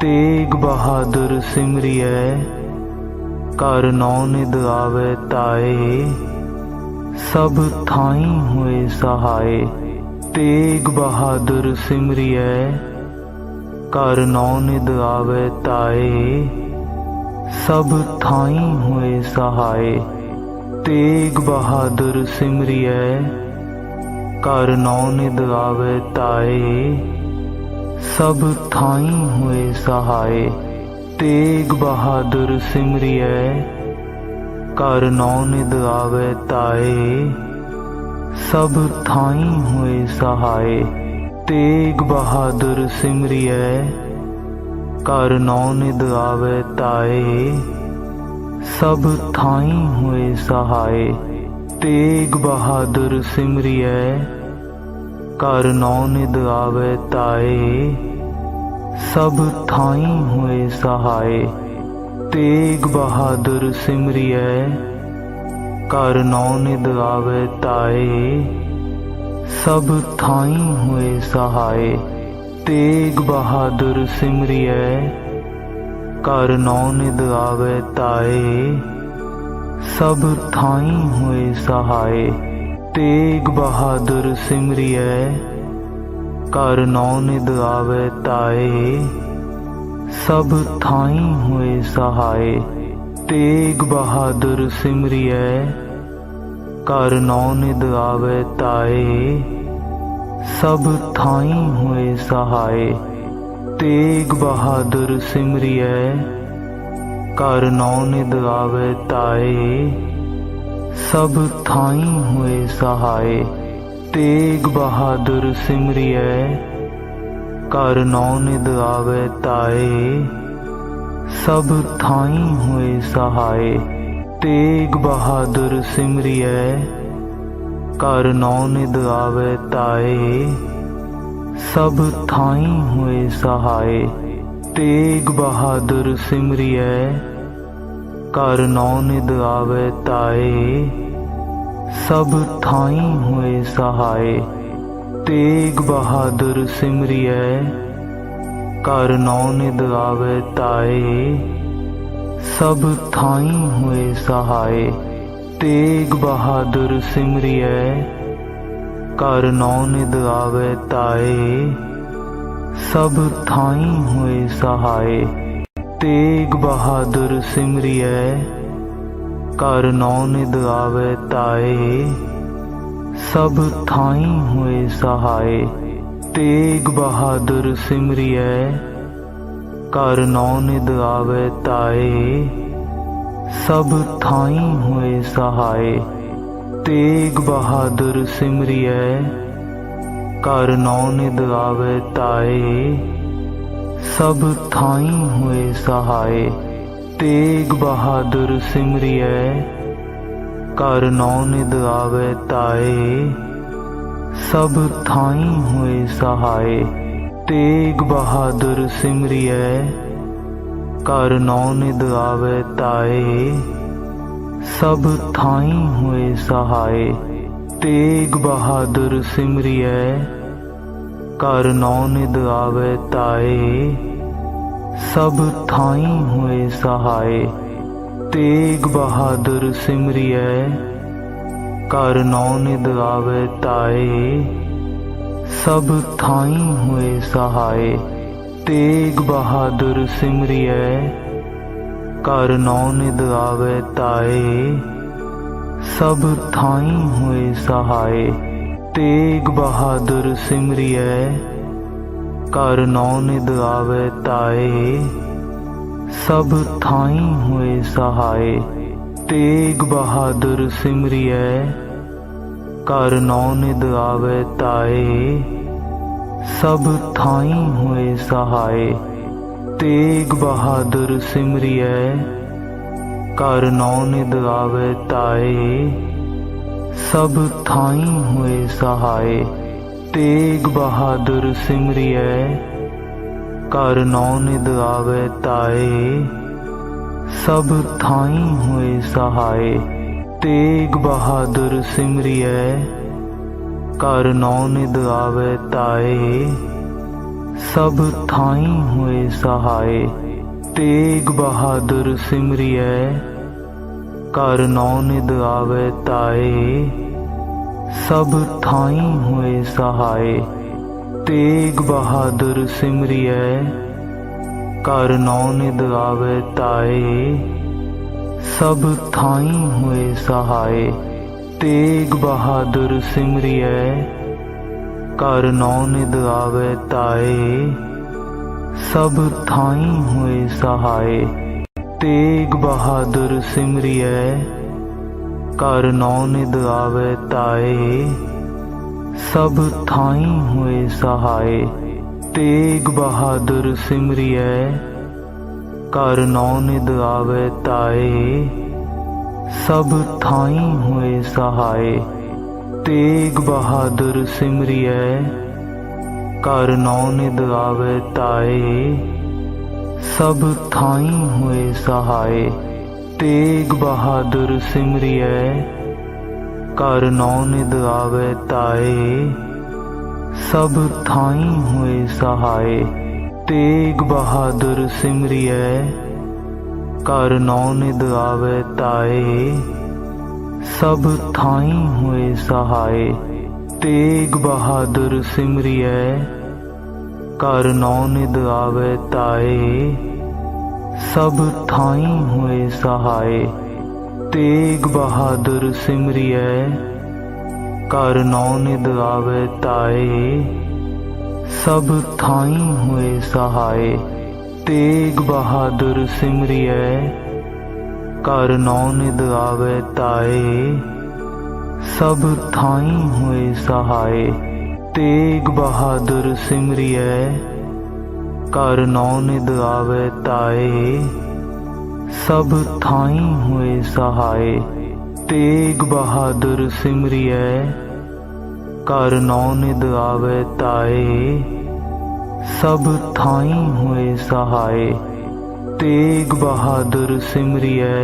तेग बहादुर सिमरियै कर नौ निद आवे ताए। सब थाई हुए सहाय। तेग बहादुर सिमरियै कर नौ निद आवे ताए। सब थाई हुए सहाय। तेग बहादुर सिमरियै कर नौ निद आवे ताए। सब थाई हुए सहाय। तेग बहादुर सिमरियै कर नौ निद आवे ताए। सब थाई हुए सहाय। तेग बहादुर सिमरियै कर नौ निद आवे ताए। सब थाई हुए सहाय। तेग बहादुर सिमरियै कर नौ निद आवे ताए। सब थाई हुए सहाय। तेग बहादुर सिमरियै कर नौ निद आवे ताए। सब थाई हुए सहाय। तेग बहादुर सिमरियै कर नौ निद आवे ताए। सब थाई हुए सहाय। तेग बहादुर सिमरियै कर नौ निद आवे ताए। सब थाई हुए सहाय। तेग बहादुर सिमरियै कर नौ निद आवे ताए। सब थाई हुए सहाय। तेग बहादुर सिमरियै कर नौ निद आवे ताए। सब थाई हुए सहाय। तेग बहादुर सिमरियै कर नौ निद आवे ताए। सब थाई हुए सहाय। तेग बहादुर सिमरियै कर नौ निद आवे ताए। सब थाई हुए सहाय। तेग बहादुर सिमरियै कर नौ निद आवे ताए। सब थाई हुए सहाय। तेग बहादुर सिमरियै कर नौ निद आवे ताए। सब थाई हुए सहाय। तेग बहादुर सिमरियै कर नौ निद आवे ताए। सब थाई हुए सहाय। तेग बहादुर सिमरियै कर नौ निद आवे ताए। सब थाई हुए सहाय। तेग बहादुर सिमरियै कर नौ निद आवे ताए। सब थाई हुए सहाय। तेग बहादुर सिमरियै कर नौ निद आवे ताए। सब थाई हुए सहाय। तेग बहादुर सिमरियै कर नौ निद आवे ताए। सब थाई हुए सहाय। तेग बहादुर सिमरियै कर नौ निद आवे ताए। सब थाई हुए सहाय। तेग बहादुर सिमरियै कर नौ निद आवे ताए। सब थाई हुए सहाय। तेग बहादुर सिमरियै कर नौ निद आवे ताए। सब थाई हुए सहाय। तेग बहादुर सिमरियै कर नौ निद आवे ताए। सब थाई हुए सहाय। तेग बहादुर सिमरियै कर नौ निद आवे ताए। सब थाई हुए सहाय। तेग बहादुर सिमरियै कर नौ निद आवे ताए। सब थाई हुए सहाय। तेग बहादुर सिमरियै कर नौ निद आवे ताए। सब थाई हुए सहाय। तेग बहादुर सिमरियै कर नौ निद आवे ताए। सब थाई हुए सहाय। तेग बहादुर सिमरियै कर नौ निद आवे ताए। सब थाई हुए सहाय। तेग बहादुर सिमरियै कर नौ निद आवे ताए। सब थाई हुए सहाय। तेग बहादुर सिमरियै कर नौ निद आवे ताए। सब थाई हुए सहाय। तेग बहादुर सिमरियै कर नौ निद आवे ताए। सब थाई हुए सहाय। तेग बहादुर सिमरियै कर नौ निद आवे ताए। सब थाई हुए सहाय। तेग बहादुर सिमरियै कर नौ निद आवे ताए। सब थाई हुए सहाय। तेग बहादुर सिमरियै कर नौ निद आवे ताए। सब थाई हुए सहाय। तेग बहादुर सिमरियै कर नौ निद आवे ताए। सब थाई हुए सहाय। तेग बहादुर सिमरियै कर नौ निद आवे ताए। सब थाई हुए सहाय। तेग बहादुर सिमरियै कर नौ निद आवे ताए। सब थाई हुए सहाय। तेग बहादुर सिमरियै कर नौ निद आवे ताए। सब थाई हुए सहाय। तेग बहादुर सिमरियै कर नौ निद आवे ताए। सब थाई हुए सहाय। तेग बहादुर सिमरियै कर नौ निद आवे ताए। सब थाई हुए सहाय। तेग बहादुर सिमरियै कर नौ निद आवे ताए। सब थाई हुए सहाय। तेग बहादुर सिमरियै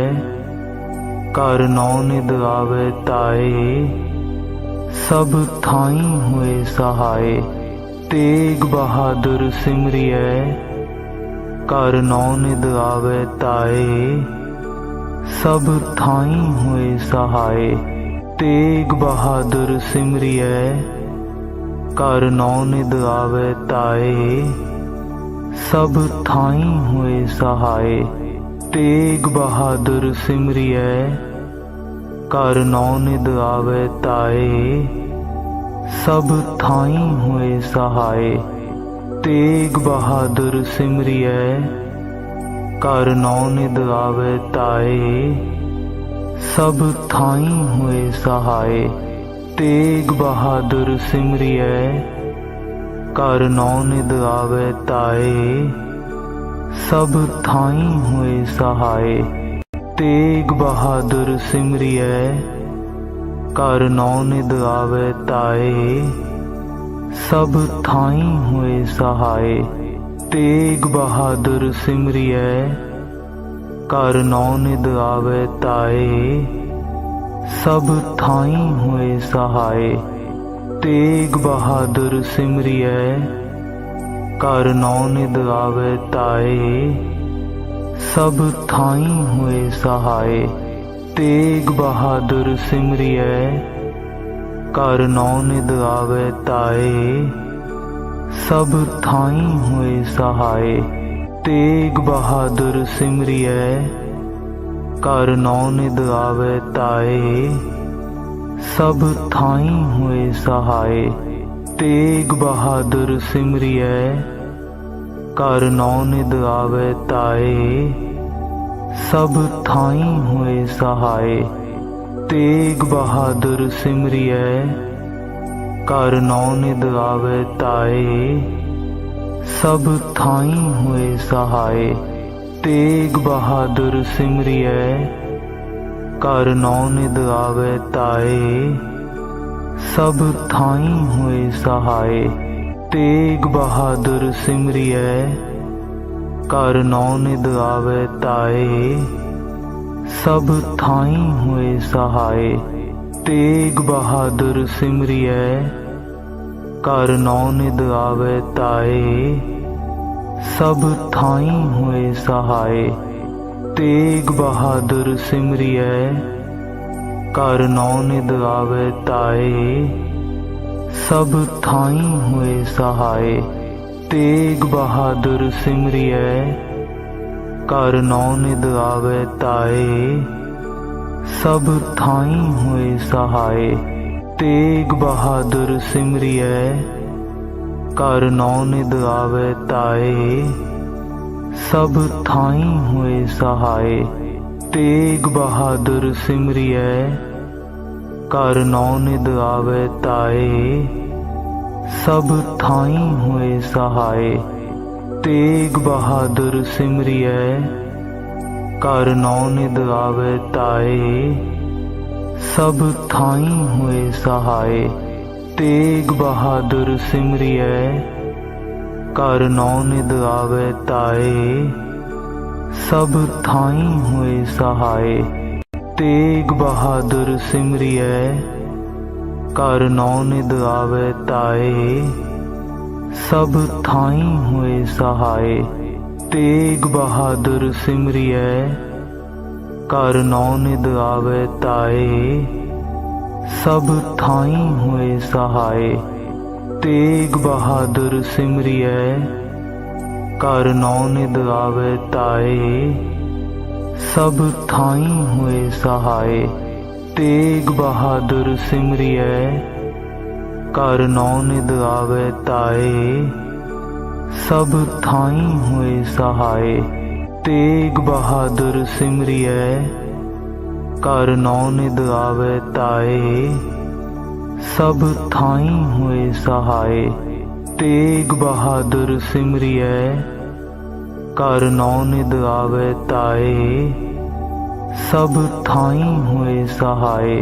कर नौ निद आवे ताए। सब थाई हुए सहाय। तेग बहादुर सिमरियै कर नौ निद आवे ताए। सब थाई हुए सहाय। तेग बहादुर सिमरियै कर नौ निद आवे ताए। सब थाई हुए सहाय। तेग बहादुर सिमरियै कर नौ निद आवे ताए। सब थाई हुए सहाय। तेग बहादुर सिमरियै कर नौ निद आवे ताए। सब थाई हुए सहाय। तेग बहादुर सिमरियै कर नौ निद आवे ताए। सब थाई हुए सहाय। तेग बहादुर सिमरियै कर नौ निद आवे ताए। सब थाई हुए सहाय। तेग बहादुर सिमरियै कर नौ निद आवे ताए। सब थाई हुए सहाय। तेग बहादुर सिमरियै कर नौ निद आवे ताए। सब थाई हुए सहाय। तेग बहादुर सिमरियै कर नौ निद आवे ताए। सब थाई हुए सहाय। तेग बहादुर सिमरियै कर नौ निद आवे ताए। सब थाई हुए सहाय। तेग बहादुर सिमरियै कर नौ निद आवे ताए। सब थाई हुए सहाय। तेग बहादुर सिमरियै कर नौ निद आवे ताए। सब थाई हुए सहाय। तेग बहादुर सिमरियै कर नौ निद आवे ताए। सब थाई हुए सहाय। तेग बहादुर सिमरियै कर नौ निद आवे ताए। सब थाई हुए सहाय। तेग बहादुर सिमरियै कर नौ निद आवे ताए, सब थाई हुए सहाय। तेग बहादुर सिमरियै, कर नौ निद आवे ताए, सब थाई हुए सहाय। तेग बहादुर सिमरियै, कर नौ निद आवे ताए, सब थाई हुए सहाय। तेग बहादुर सिमरियै, कर नौ निद आवे ताए, सब थाई हुए सहाय। तेग बहादुर सिमरियै, कर नौ निद आवे ताए, सब थाई हुए सहाय। तेग बहादुर सिमरियै, कर नौ निद आवे ताए, सब थाई हुए सहाय। तेग बहादुर सिमरियै, कर नौ निद आवे ताए, सब थाई हुए सहाय। तेग बहादुर सिमरियै, कर नौ निद आवे ताए, सब थाई हुए सहाय। तेग बहादुर सिमरियै, कर नौ निद आवे ताए, सब थाई हुए सहाय। तेग बहादुर सिमरियै, कर नौ निद आवे ताए, सब थाई हुए सहाय। तेग बहादुर सिमरियै, कर नौ निद आवे ताए, सब थाई हुए सहाय। तेग बहादुर सिमरियै, कर नौ निद आवे ताए, सब थाई हुए सहाय। तेग बहादुर सिमरियै, कर नौ निद आवे ताए, सब थाई हुए सहाय।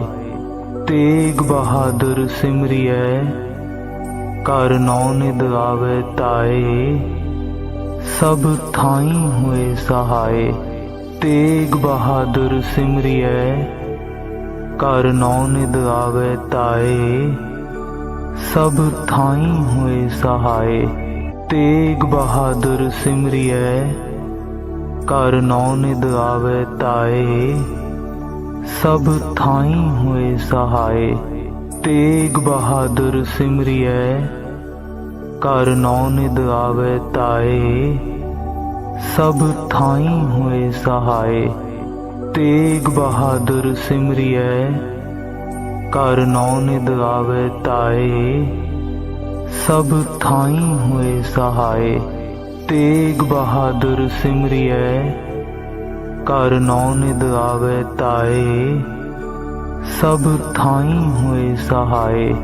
तेग बहादुर सिमरियै, कर नौ निद आवे ताए, सब थाई हुए सहाय। तेग बहादुर सिमरियै, कर नौ निद आवे ताए, सब थाई हुए सहाय। तेग बहादुर सिमरियै, कर नौ निद आवे ताए, सब थाई हुए सहाय। तेग बहादुर सिमरियै, कर नौ निद आवे ताए, सब थाई हुए सहाय। तेग बहादुर सिमरियै, कर नौ निद आवे ताए, सब थाई हुए सहाय। तेग बहादुर सिमरियै, कर नौ निद आवे ताए, सब थाई हुए सहाय।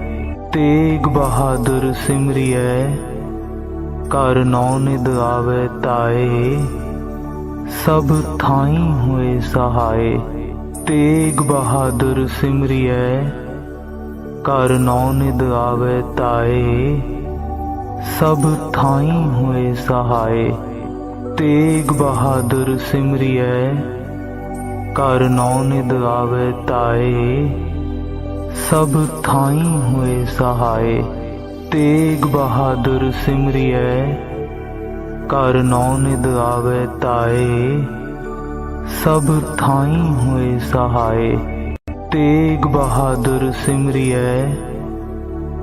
तेग बहादुर सिमरियै, कर नौ निद आवे ताए, सब थाई हुए सहाय। तेग बहादुर सिमरियै, कर नौ निद आवे ताए, सब थाई हुए सहाय। तेग बहादुर सिमरियै, कर नौ निद आवे ताए, सब थाई हुए सहाय। तेग बहादुर सिमरियै, कर नौ निद आवे ताए, सब थाई हुए सहाय। तेग बहादुर सिमरियै,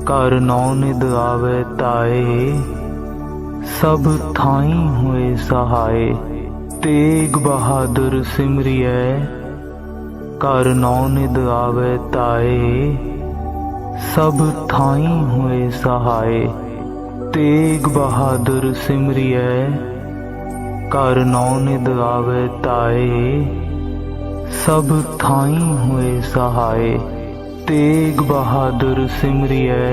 कर नौ निद आवे ताए, सब थाई हुए सहाय। तेग बहादुर सिमरियै, कर नौ निद आवे ताए, सब थाई हुए सहाय। तेग बहादुर सिमरियै, कर नौ निद आवे ताए, सब थाई हुए सहाय। तेग बहादुर सिमरियै,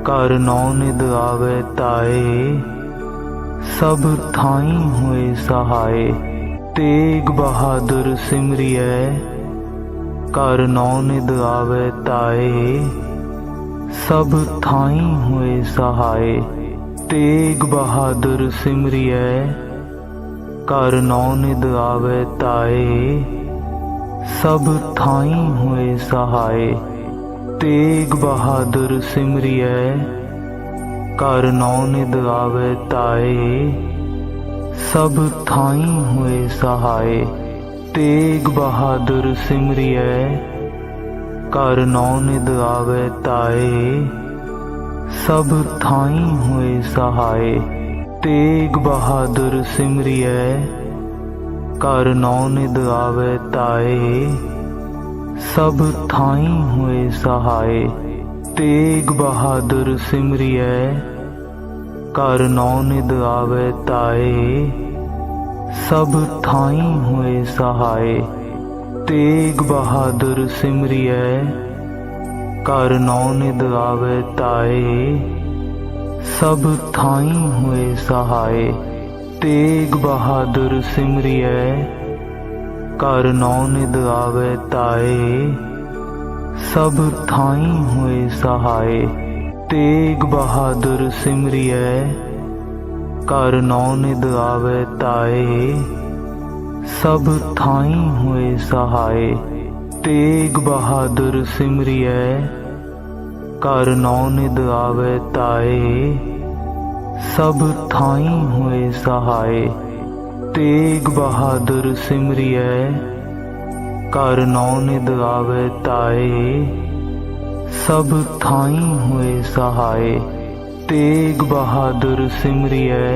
कर नौ निद आवे ताए, सब थाई हुए सहाय। तेग बहादुर सिमरियै, कर नौ निद आवे ताए, सब थाई हुए सहाय। तेग बहादुर सिमरियै, कर नौ निद आवे ताए, सब थाई हुए सहाय। तेग बहादुर सिमरियै कर नौ निद आवे ताए सब थाई हुए सहाय। तेग बहादुर सिमरियै कर नौ निद आवे ताए सब थाई हुए सहाय। तेग बहादुर सिमरियै कर नौ निद आवे ताए सब थाई हुए सहाय। तेग बहादुर सिमरियै कर नौ निद आवे ताए सब थाई हुए सहाय। तेग बहादुर सिमरियै कर नौ निद आवे ताए सब थाई हुए सहाय। तेग बहादुर सिमरियै कर नौ निद आवे ताए सब थाई हुए सहाय। तेग बहादुर सिमरियै कर नौ निद आवे ताए सब थाई हुए सहाय। तेग बहादुर सिमरियै कर नौ निद आवे ताए सब थाई हुए सहाय। तेग बहादुर सिमरियै कर नौ निद आवे ताए सब थाई हुए सहाय। तेग बहादुर सिमरियै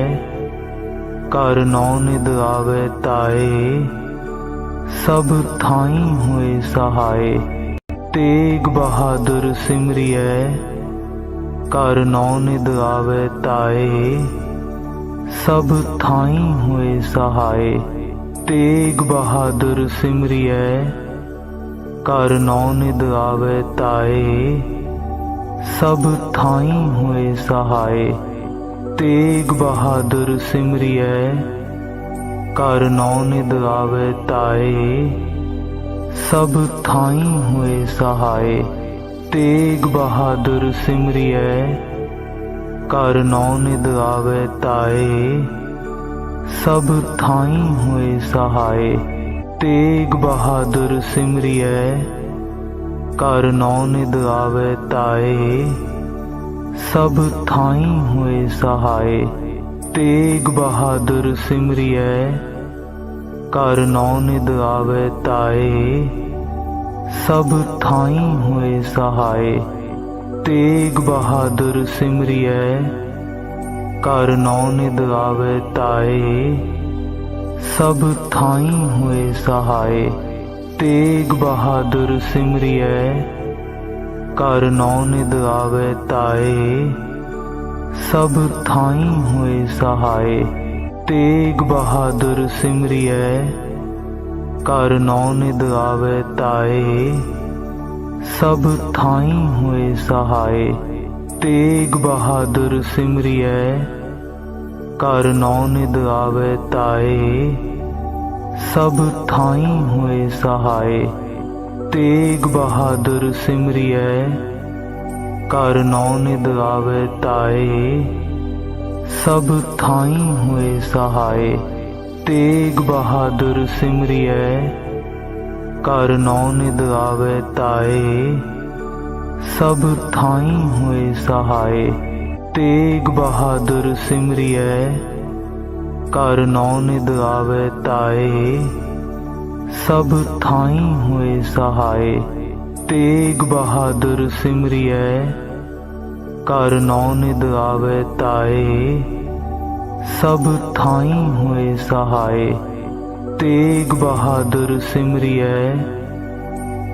कर नौ निद आवे ताए सब थाई हुए सहाय। तेग बहादुर सिमरियै कर नौ निद आवे ताए सब थाई हुए सहाय। तेग बहादुर सिमरियै कर नौ निद आवे ताए सब थाई हुए सहाय। तेग बहादुर सिमरियै कर नौ निद आवे ताए सब थाई हुए सहाय। तेग बहादुर सिमरियै कर नौ निद आवे ताए सब थाई हुए सहाय। तेग बहादुर सिमरियै कर नौ निद आवे ताए सब थाई हुए सहाय। तेग बहादुर सिमरियै कर नौ निद आवे ताए सब थाई हुए सहाय। तेग बहादुर सिमरियै कर नौ निद आवे ताए सब थाई हुए सहाय। तेग बहादुर सिमरियै कर नौ निद आवे ताए सब थाई हुए सहाय। तेग बहादुर सिमरियै कर नौ निद आवे ताए सब थाई हुए सहाय। तेग बहादुर सिमरियै कर नौ निद आवे ताए सब थाई हुए सहाय। तेग बहादुर सिमरियै कर नौ निद आवे ताए सब थाई हुए सहाय। तेग बहादुर सिमरियै कर नौ निद आवे ताए सब थाई हुए सहाय। तेग बहादुर सिमरियै कर नौ निद आवे ताए सब थाई हुए सहाय। तेग बहादुर सिमरियै कर नौ निद आवे ताए सब थाई हुए सहाय। तेग बहादुर सिमरियै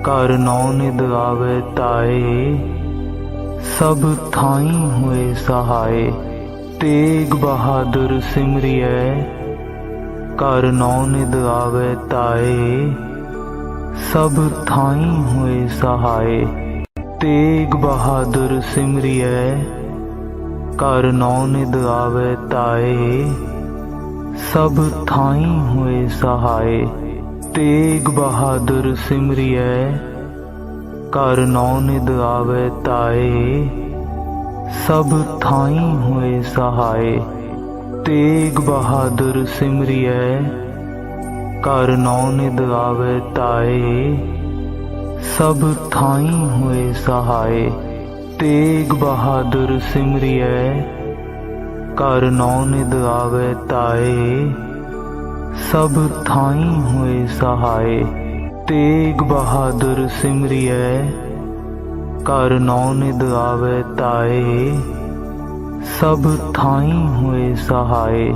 कर नौ निद आवे ताए सब थाई हुए सहाय। तेग बहादुर सिमरियै कर नौ निद आवे ताए सब थाई हुए सहाय। तेग बहादुर सिमरियै कर नौ निद आवे ताए सब थाई हुए सहाय। तेग बहादुर सिमरियै कर नौ निद आवे ताए सब थाई हुए सहाय। तेग बहादुर सिमरियै कर नौ निद आवे ताए सब थाई हुए सहाय। तेग बहादुर सिमरियै कर नौ निध आवे ताए। सब थाई हुए सहाय। तेग बहादुर सिमरियै कर नौ निध आवे ताए। सब थाई हुए सहाय।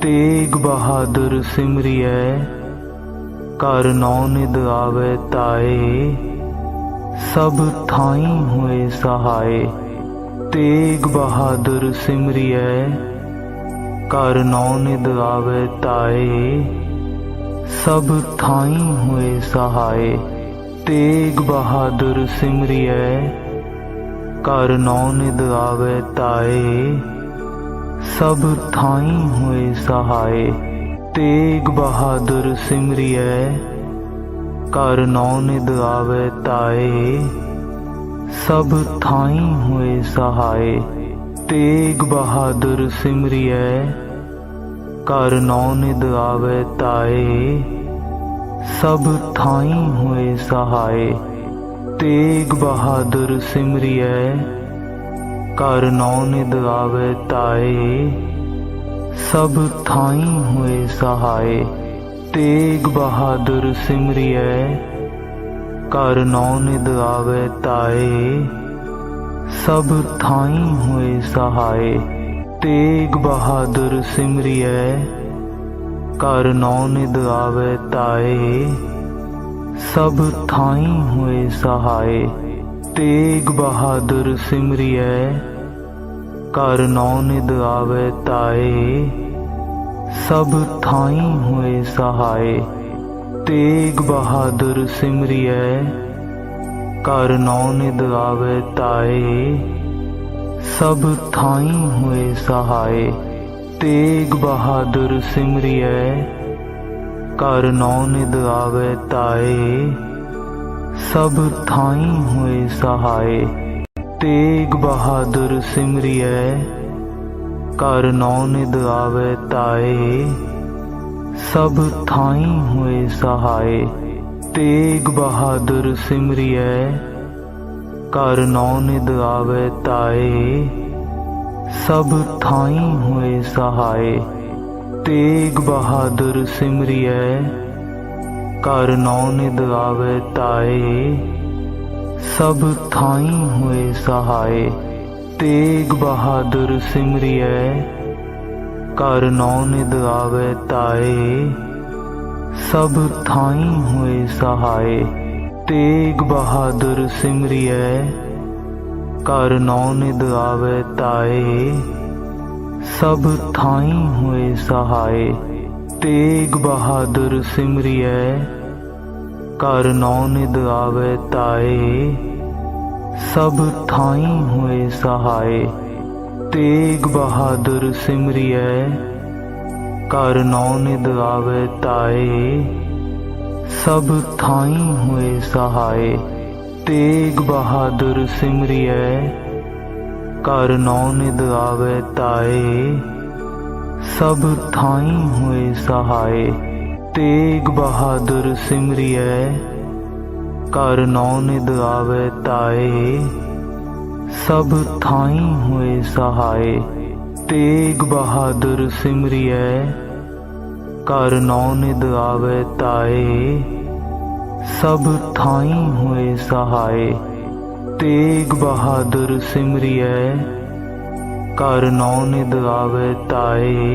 तेग बहादुर सिमरियै कर नौ निध आवे ताए। सब थाई हुए सहाय। तेग बहादुर सिमरियै कर नौ निध आवे ताए। सब थाई हुए सहाय। तेग बहादुर सिमरियै कर नौ निध आवे ताए। सब थाई हुए सहाय। तेग बहादुर सिमरियै कर नौ निध आवे ताए। सब थाई हुए सहाय। तेग बहादुर सिमरियै कर नौ निध आवे ताए। सब थाई हुए सहाय। तेग बहादुर सिमरियै कर नौ निध आवे ताए। सब थाई हुए सहाय। तेग बहादुर सिमरियै कर नौ निध आवे ताए। सब थाई हुए सहाय। तेग बहादुर सिमरियै कर नौ निध आवे ताए। सब थाई हुए सहाय। तेग बहादुर सिमरियै कर नौ निध आवे ताए। सब थाई हुए सहाय। तेग बहादुर सिमरियै कर नौ निध आवे ताए। सब थाई हुए सहाय। तेग बहादुर सिमरियै कर नौ निध आवे ताए। सब थाई हुए सहाय। तेग बहादुर सिमरियै कर नौ निध आवे ताए। सब थाई हुए सहाय। तेग बहादुर सिमरियै कर नौ निध आवे ताए। सब थाई हुए सहाय। तेग बहादुर सिमरियै कर नौ निध आवे ताए। सब थाई हुए सहाय। तेग बहादुर सिमरियै कर नौ निध आवे ताए। सब थाई हुए सहाय। तेग बहादुर सिमरियै कर नौ निध आवे ताए। सब थाई हुए सहाय। तेग बहादुर सिमरियै कर नौ निध आवे ताए। सब थाई हुए सहाय। तेग बहादुर सिमरियै कर नौ निध आवे ताए। सब थाई हुए सहाय। तेग बहादुर सिमरियै कर नौ निध आवे ताए। सब थाई हुए सहाय। तेग बहादुर सिमरियै कर नौ निध आवे ताए। सब थाई हुए सहाय। तेग बहादुर सिमरियै कर नौ निध आवे ताए। सब थाई हुए सहाय। तेग बहादुर सिमरियै कर नौ निध आवे ताए।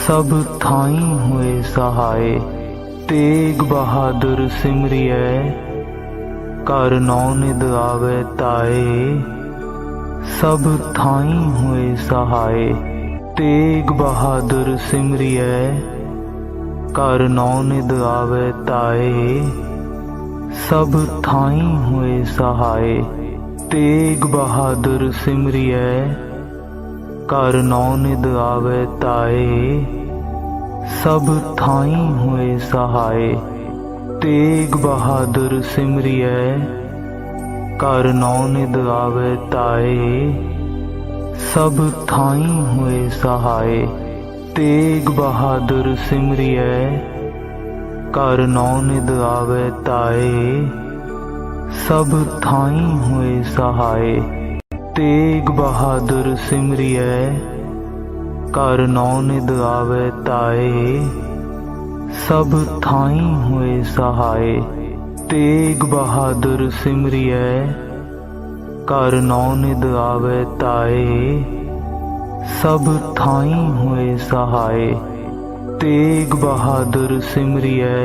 सब थाई हुए सहाय। तेग बहादुर सिमरियै कर नौ निध आवे ताए। सब थाई हुए सहाय। तेग बहादुर सिमरियै कर नौ निध आवे ताए। सब थाई हुए सहाय। तेग बहादुर सिमरियै कर नौ निध आवे ताए। सब थाई हुए सहाय। तेग बहादुर सिमरियै कर नौ निध आवे ताए। सब थाई हुए सहाय। तेग बहादुर सिमरियै कर नौ निध आवे ताए। सब थाई हुए सहाय। तेग बहादुर सिमरियै कर नौ निद आवे ताए। सब थाई हुए सहाय। तेग बहादुर सिमरियै कर नौ निद आवे ताए। सब थाई हुए सहाय। तेग बहादुर सिमरियै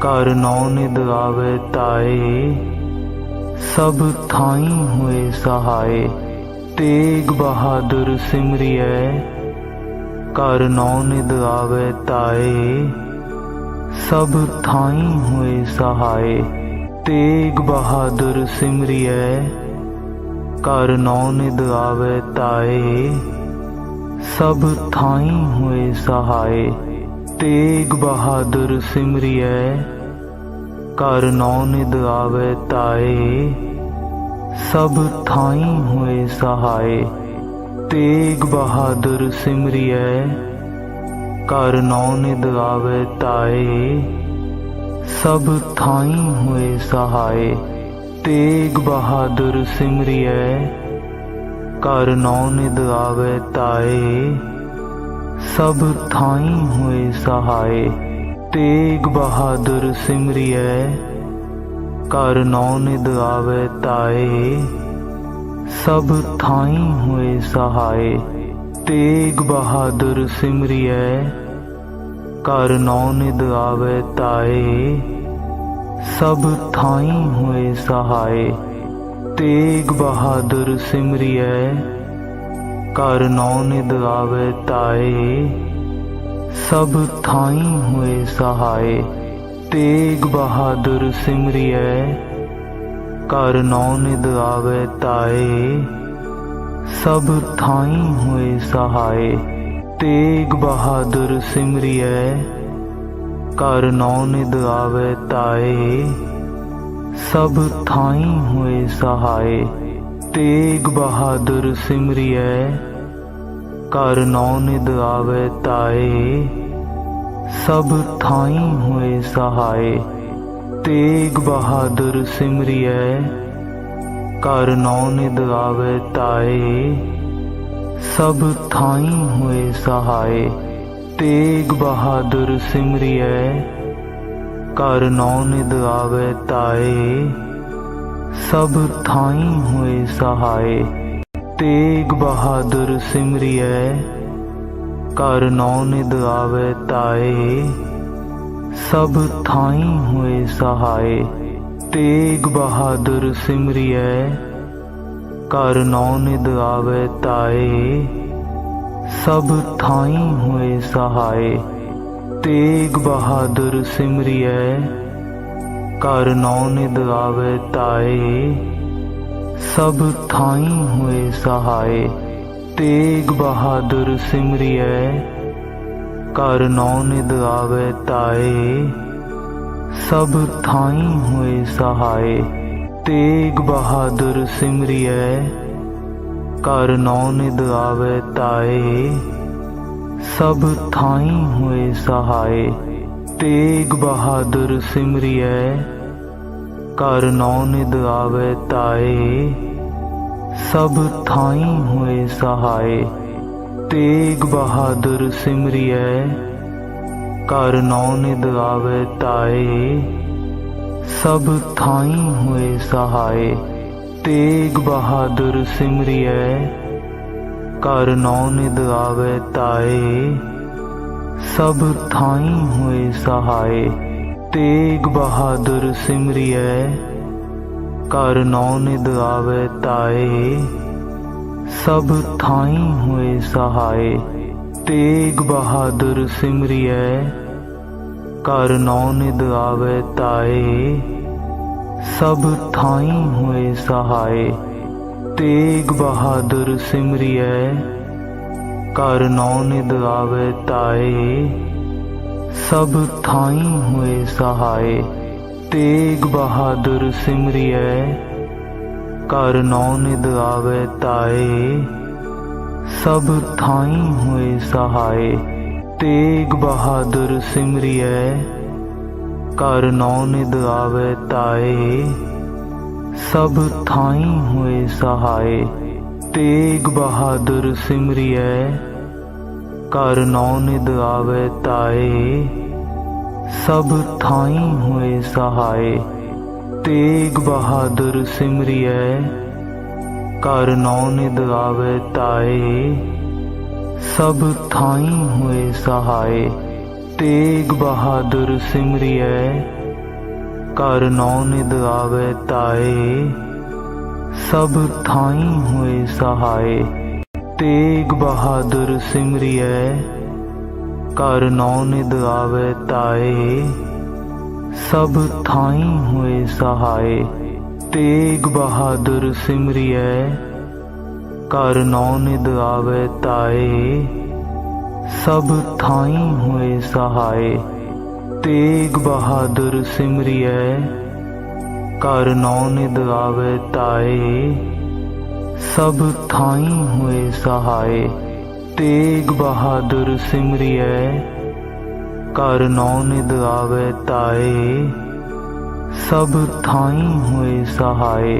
कर नौ निद आवे ताए। सब थाई हुए सहाय। तेग बहादुर सिमरियै कर नौ निद आवे ताए। सब थाई हुए सहाय। तेग बहादुर सिमरियै कर नौ निद आवे ताए। सब थाई हुए सहाय। तेग बहादुर सिमरियै कर नौ निद आवे ताए। सब थाई हुए सहाय। तेग बहादुर सिमरियै कर नौ निद आवे ताए। सब थाई हुए सहाय। तेग बहादुर सिमरियै कर नौ निद आवे ताए। सब थाई हुए सहाय। तेग बहादुर सिमरियै कर नौ निद आवे ताए। सब थाई हुए सहाय। तेग बहादुर सिमरियै कर नौ निद आवे ताए। सब थाई हुए सहाय। तेग बहादुर सिमरियै कर नौ निद आवे ताए। सब थाई हुए सहाय। तेग बहादुर सिमरियै कर नौ निद आवे ताए। सब थाई हुए सहाय। तेग बहादुर सिमरियै कर नौ निद आवे ताए। सब थाई हुए सहाय। तेग बहादुर सिमरियै कर नौ निद आवे ताए। सब थाई हुए सहाय। तेग बहादुर सिमरियै कर नौ निद आवे ताए। सब थाई हुए सहाय। तेग बहादुर सिमरियै कर नौ निद आवे ताए। सब थाई हुए सहाय। तेग बहादुर सिमरियै कर नौ निद आवे ताए। सब थाई हुए सहाय। तेग बहादुर सिमरियै कर नौ निद आवे ताए। सब थाई हुए सहाय। तेग बहादुर सिमरियै कर नौ निद आवे ताए। सब थाई हुए सहाय। तेग बहादुर सिमरियै कर नौ निद आवे ताए। सब थाई हुए सहाय। तेग बहादुर सिमरियै कर नौ निद आवे ताए। सब थाई हुए सहाय। तेग बहादुर सिमरियै कर नौ निद आवे ताए। सब थाई हुए सहाय। तेग बहादुर सिमरियै कर नौ निद आवे ताए। सब थाई हुए सहाय। तेग बहादुर सिमरियै कर नौ निद आवे ताए। सब थाई हुए सहाय। तेग बहादुर सिमरियै कर नौ निद आवे ताए। सब थाई हुए सहाय। तेग बहादुर सिमरियै कर नौ निद आवे ताए। सब थाई हुए सहाय। तेग बहादुर सिमरियै कर नौ निद आवे ताए। सब थाई हुए सहाय। तेग बहादुर सिमरियै कर नौ निद आवे ताए। सब थाई हुए सहाय। तेग बहादुर सिमरियै कर नौ निद आवे ताए। सब थाई हुए सहाय तेग बहादुर सिमरियै कर नौ निद आवे ताए। सब थाई हुए सहाय तेग बहादुर सिमरियै कर नौ निद आवे ताए। सब थाई हुए सहाय तेग बहादुर सिमरियै कर नौ निद आवे ताए। सब थाई हुए सहाय तेग बहादुर सिमरियै कर नौ निद आवे ताए। सब थाई हुए सहाय तेग बहादुर सिमरियै कर नौ निद आवे ताए। सब थाई हुए सहाय तेग बहादुर सिमरियै कर नौ निद आवे ताए। सब थाई हुए सहाय तेग बहादुर सिमरियै कर नौ निद आवे ताए। सब थाई हुए सहाय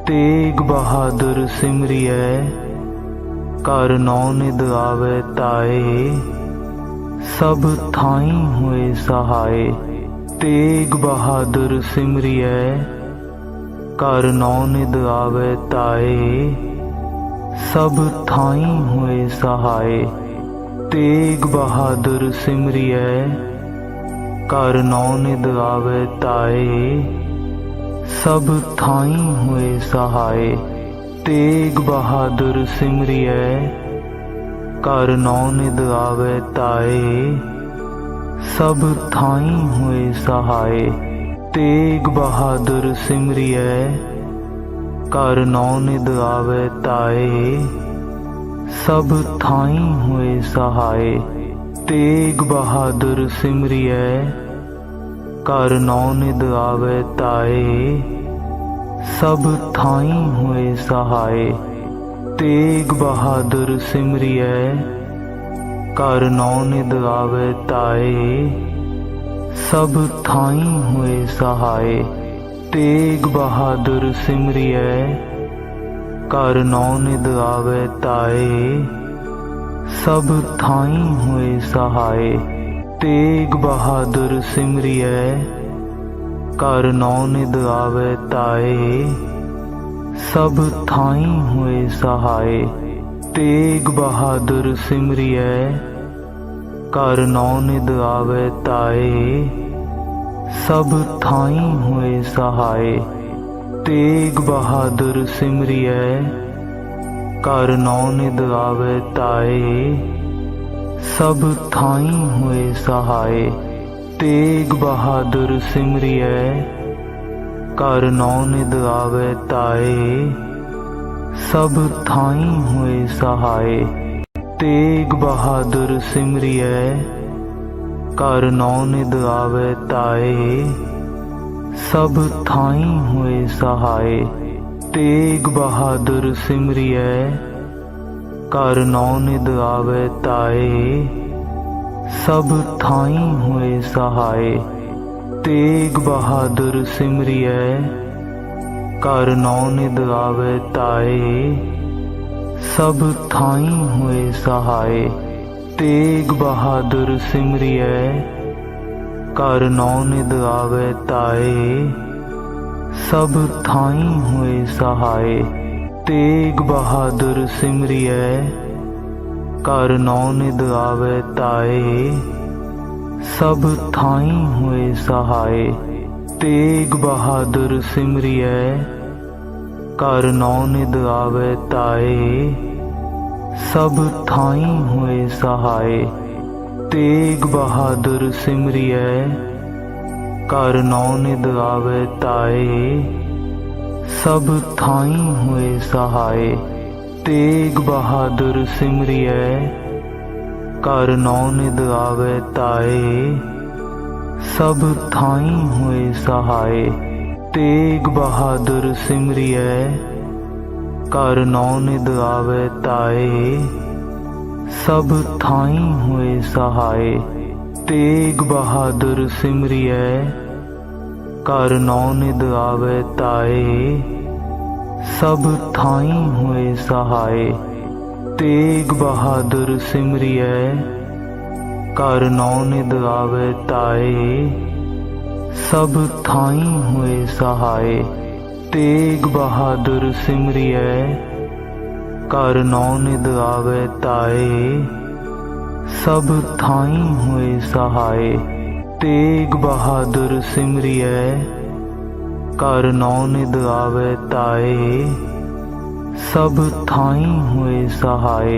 तेग बहादुर सिमरियै कर नौ निद आवे ताए। सब थाई हुए सहाय तेग बहादुर सिमरियै कर नौ निद आवे ताए। सब थाई हुए सहाय तेग बहादुर सिमरियै कर नौ निद आवे ताए। सब थाई हुए सहाय तेग बहादुर सिमरियै कर नौ निद आवे ताए। सब थाई हुए सहाय तेग बहादुर सिमरियै कर नौ निद आवे ताए। सब थाई हुए सहाय तेग बहादुर सिमरियै कर नौ निद आवे ताए। सब थाई हुए सहाय तेग बहादुर सिमरियै कर नौ निद आवे ताए। सब थाई हुए सहाय तेग बहादुर सिमरियै कर नौ निद आवे ताए। सब थाई हुए सहाय तेग बहादुर सिमरियै कर नौ निद आवे ताए। सब थाई हुए सहाय तेग बहादुर सिमरियै कर नौ निद आवे ताए। सब थाई हुए सहाय तेग बहादुर सिमरियै कर नौ निद आवे ताए। सब थाई हुए सहाय तेग बहादुर सिमरियै कर नौ निद आवे ताए। सब थाई हुए सहाय तेग बहादुर सिमरियै कर नौ निद आवे ताए। सब थाई हुए सहाय तेग बहादुर सिमरियै कर नौ निद आवे ताए। सब थाई हुए सहाय तेग बहादुर सिमरियै कर नौ निद आवे ताए। सब थाई हुए सहाय तेग बहादुर सिमरियै कर नौ निद आवे ताए। सब थाई हुए सहाय तेग बहादुर सिमरियै कर नौ निद आवे ताए। सब थाई हुए सहाय तेग बहादुर सिमरियै कर नौ निद आवे ताए। सब थाई हुए सहाय तेग बहादुर सिमरियै कर नौ निद आवे ताए। सब थाई हुए सहाय तेग बहादुर सिमरियै कर नौ निद आवे ताए। सब थाई हुए सहाय तेग बहादुर सिमरियै कर नौ निद आवे ताए। सब थाई हुए सहाय तेग बहादुर सिमरियै कर नौ निद आवे ताए, सब थाई हुए सहाय। तेग बहादुर सिमरियै, कर नौ निद आवे ताए, सब थाई हुए सहाय। तेग बहादुर सिमरियै, कर नौ निद आवे ताए, सब थाई हुए सहाय। तेग बहादुर सिमरियै, कर नौ निद आवे ताए, सब थाई हुए सहाय।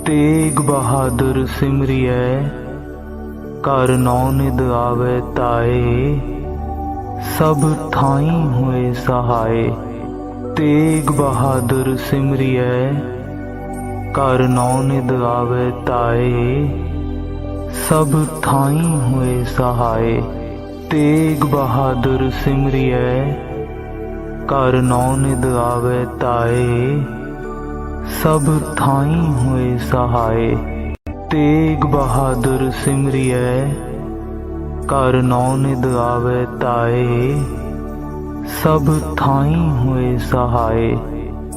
तेग बहादुर सिमरियै, कर नौ निद आवे ताए, सब थाई हुए सहाय। तेग बहादुर सिमरियै, कर नौ निद आवे ताए, सब थाई हुए सहाय। तेग बहादुर सिमरियै, कर नौ निद आवे ताए, सब थाई हुए सहाय। तेग बहादुर सिमरियै, कर नौ निद आवे ताए, सब थाई हुए सहाय।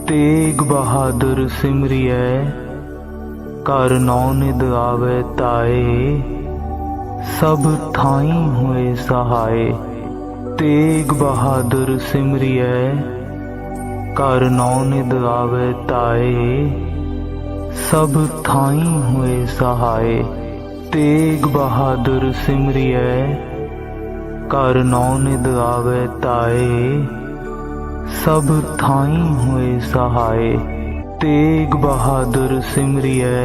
तेग बहादुर सिमरियै, कर नौ निद आवे ताए, सब थाई हुए सहाय। तेग बहादुर सिमरियै, कर नौ निद आवे ताए, सब थाई हुए सहाय। तेग बहादुर सिमरियै, कर नौ निद आवे ताए, सब थाई हुए सहाय। तेग बहादुर सिमरियै,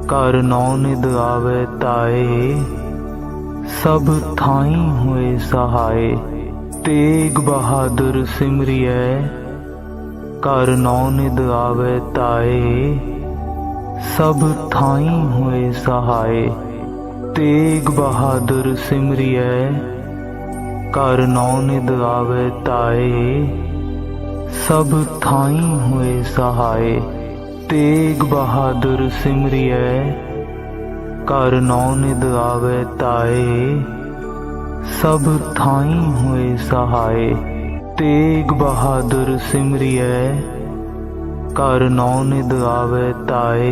कर नौ निद आवे ताए, सब थाई हुए सहाय। तेग बहादुर सिमरियै, कर नौ निद आवे ताए, सब थाई हुए सहाय। तेग बहादुर सिमरियै, कर नौ निद आवे ताए, सब थाई हुए सहाय। तेग बहादुर सिमरियै, कर नौ निद आवे ताए, सब थाई हुए सहाय। तेग बहादुर सिमरियै, कर नौ निद आवे ताए,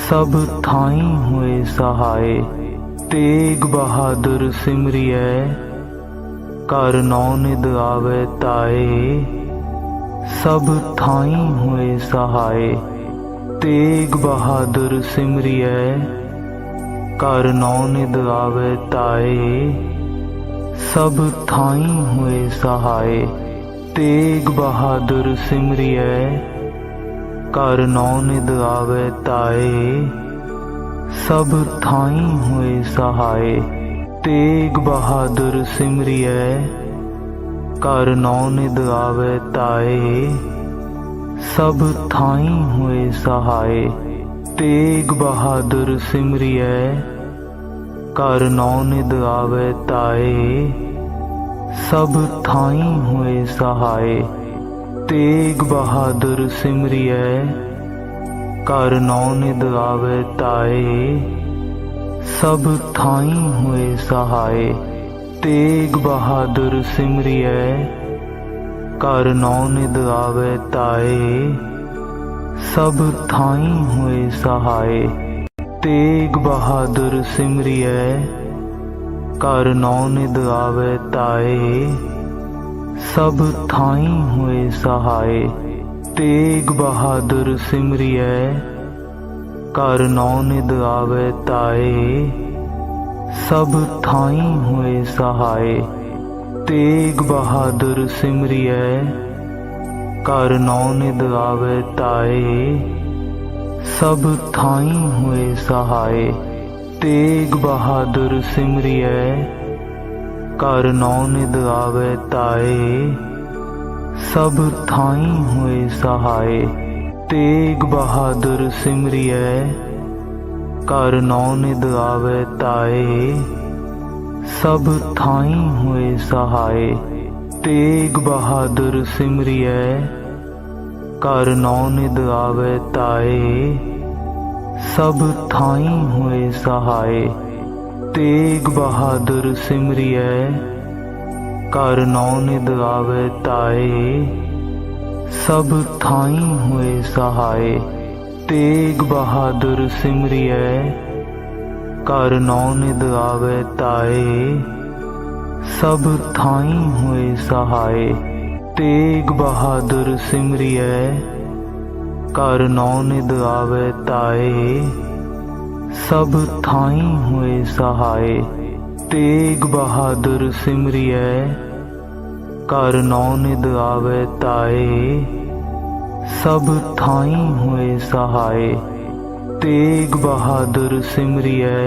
सब थाई हुए सहाय। तेग बहादुर सिमरियै, कर नौ निद आवे ताए, सब थाई हुए सहाय। तेग बहादुर सिमरियै, कर नौ निद आवे ताए, सब थाई हुए सहाय। तेग बहादुर सिमरियै, कर नौ निद आवे ताए, सब थाई हुए सहाय। तेग बहादुर सिमरियै, कर नौ निद आवे ताए, सब थाई हुए सहाय। तेग बहादुर सिमरियै, कर नौ निद आवे ताए, सब थाई हुए सहाय। तेग बहादुर सिमरियै, कर नौ निद आवे ताए, सब थाई हुए सहाय। तेग बहादुर सिमरियै, कर नौ निद आवे ताए, सब थाई हुए सहाय। तेग बहादुर सिमरियै, कर नौ निद आवे ताए, सब थाई हुए सहाय। तेग बहादुर सिमरियै, कर नौ निद आवे ताए, सब थाई हुए सहाय। तेग बहादुर सिमरियै, कर नौ निद आवे ताए, सब थाई हुए सहाय। तेग बहादुर सिमरियै, कर नौ निद आवे ताए, सब थाई हुए सहाय। तेग बहादुर सिमरियै, कर नौ निद आवे ताए, सब थाई हुए सहाय। तेग बहादुर सिमरियै, कर नौ निद आवे ताए, सब थाई हुए सहाय। तेग बहादुर सिमरियै कर नौ निद आवे ताए सब थाई हुए सहाय। तेग बहादुर सिमरियै कर नौ निद आवे ताए सब थाई हुए सहाय। तेग बहादुर सिमरियै कर नौ निद आवे ताए सब थाई हुए सहाय। तेग बहादुर सिमरियै कर नौ निद आवे ताए सब थाई हुए सहाय। तेग बहादुर सिमरियै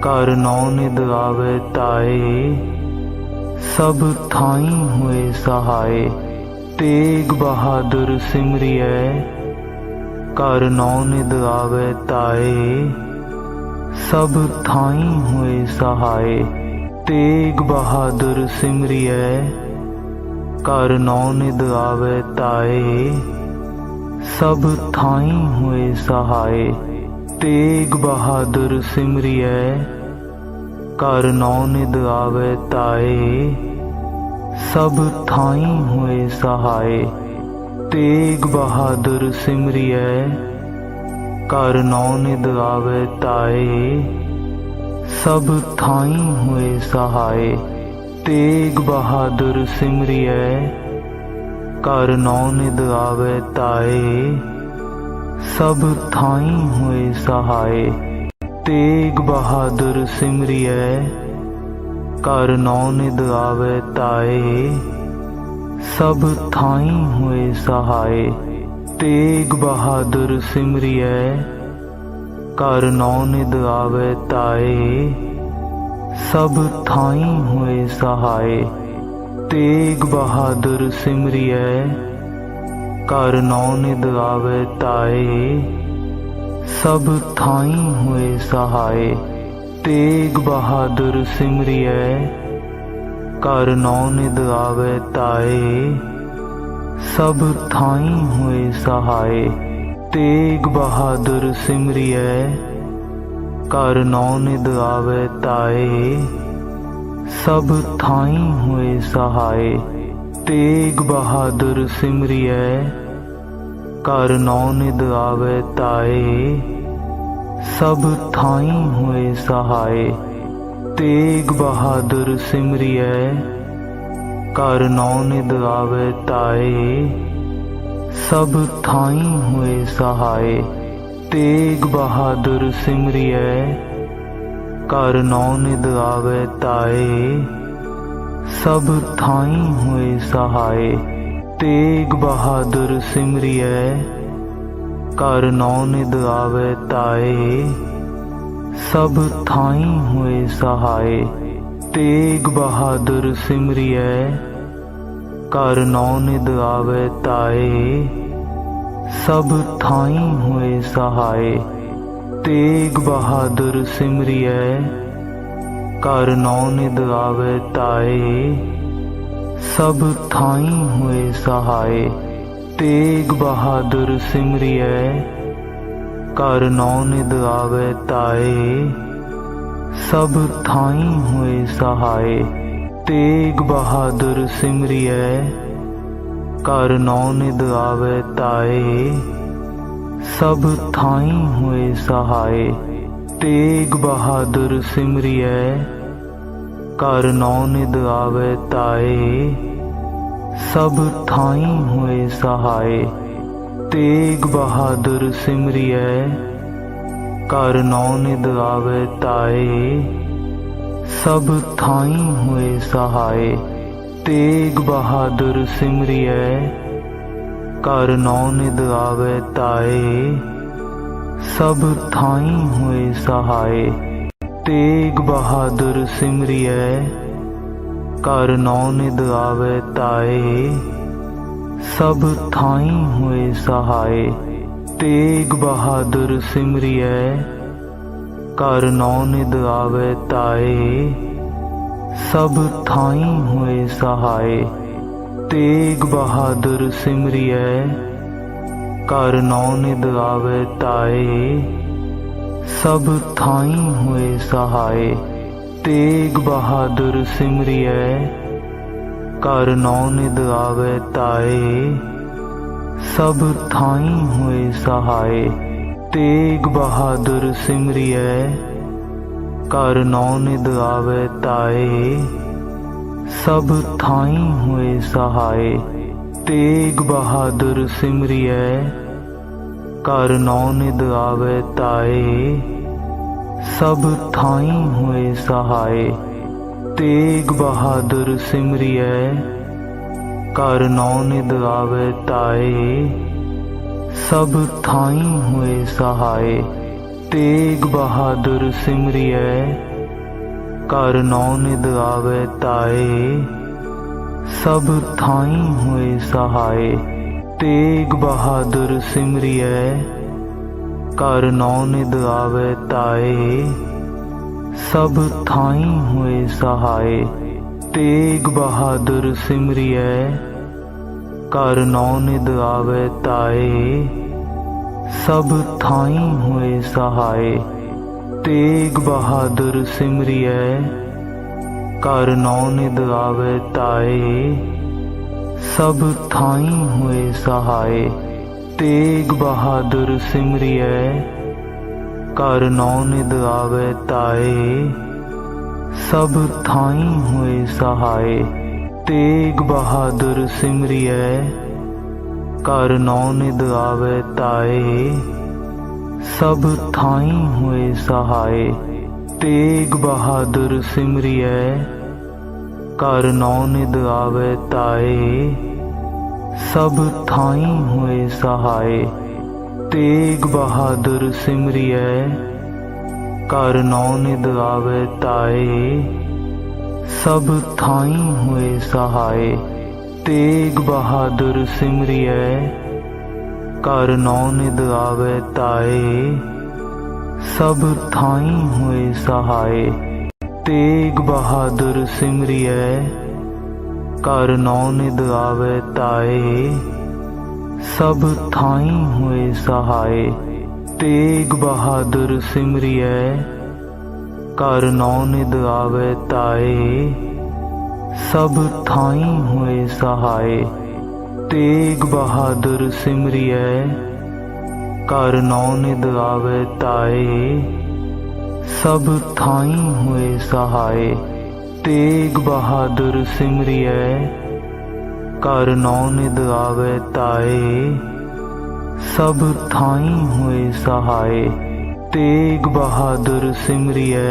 कर नौ निद आवे ताए सब थाई हुए सहाय। तेग बहादुर सिमरियै कर नौ निद आवे ताए सब थाई हुए सहाय। तेग बहादुर सिमरियै कर नौ निद आवे ताए सब थाई हुए सहाय। तेग बहादुर सिमरियै कर नौ निद आवे ताए सब थाई हुए सहाय। तेग बहादुर सिमरियै कर नौ निद आवे ताए सब थाई हुए सहाय। तेग बहादुर सिमरियै कर नौ निद आवे ताए सब थाई हुए सहाय। तेग बहादुर सिमरियै कर नौ निद आवे ताए सब थाई हुए सहाय। तेग बहादुर सिमरियै कर नौ निद आवे ताए सब थाई हुए सहाय। तेग बहादुर सिमरियै कर नौ निद आवे ताए सब थाई हुए सहाय। तेग बहादुर सिमरियै कर नौ निद आवे ताए सब थाई हुए सहाय। तेग बहादुर सिमरियै कर नौ निद आवे ताए सब थाई हुए सहाय। तेग बहादुर सिमरियै कर नौ निद आवे ताए सब थाई हुए सहाय। तेग बहादुर सिमरियै कर नौ निद आवे ताए सब थाई हुए सहाय। तेग बहादुर सिमरियै कर नौ निद आवे ताए सब थाई हुए सहाय। तेग बहादुर सिमरियै कर नौ निद आवे ताए सब थाई हुए सहाय। तेग बहादुर सिमरियै कर नौ निद आवे ताए सब थाई हुए सहाय। तेग बहादुर सिमरियै कर नौ निद आवे ताए सब थाई हुए सहाय। तेग बहादुर सिमरियै कर नौ निद आवे ताए सब थाई हुए सहाय। तेग बहादुर सिमरियै कर नौ निद आवे ताए सब थाई हुए सहाय। तेग बहादुर सिमरियै कर नौ निद आवे ताए सब थाई हुए सहाय। तेग बहादुर सिमरियै कर नौ निद आवे ताए सब थाई हुए सहाय। तेग बहादुर सिमरियै कर नौ निद आवे ताए सब थाई हुए सहाय। तेग बहादुर सिमरियै कर नौ निद आवे ताए सब थाई हुए सहाय। तेग बहादुर सिमरियै कर नौ निद आवे ताए सब थाई हुए सहाय। तेग बहादुर सिमरियै कर नौ निद आवे ताए सब थाई हुए सहाय। तेग बहादुर सिमरियै कर नौ निध आवे ताए। सब थाई हुए सहाय। तेग बहादुर सिमरियै कर नौ निध आवे ताए। सब थाई हुए सहाय। तेग बहादुर सिमरियै कर नौ निध आवे ताए। सब थाई हुए सहाय। तेग बहादुर सिमरियै कर नौ निध आवे ताए। सब थाई हुए सहाय। तेग बहादुर सिमरियै कर नौ निध आवे ताए। सब थाई हुए सहाय। तेग बहादुर सिमरियै कर नौ निध आवे ताए। सब थाई हुए सहाय। तेग बहादुर सिमरियै कर नौ निध आवे ताए। सब थाई हुए सहाय। तेग बहादुर सिमरियै कर नौ निध आवे ताए। सब थाई हुए सहाय। तेग बहादुर सिमरियै कर नौ निध आवे ताए। सब थाई हुए सहाय। तेग बहादुर सिमरियै कर नौ निध आवे ताए। सब थाई हुए सहाय। तेग बहादुर सिमरियै कर नौ निध आवे ताए। सब थाई हुए सहाय। तेग बहादुर सिमरियै कर नौ निध आवे ताए। सब थाई हुए सहाय। तेग बहादुर सिमरियै कर नौ निध आवे ताए। सब थाई हुए सहाय। तेग बहादुर सिमरियै कर नौ निध आवे ताए। सब थाई हुए सहाय। तेग बहादुर सिमरियै कर नौ निध आवे ताए। सब थाई हुए सहाय। तेग बहादुर सिमरियै कर नौ निध आवे ताए। सब थाई हुए सहाय। तेग बहादुर सिमरियै कर नौ निध आवे ताए। सब थाई हुए सहाय। तेग बहादुर सिमरियै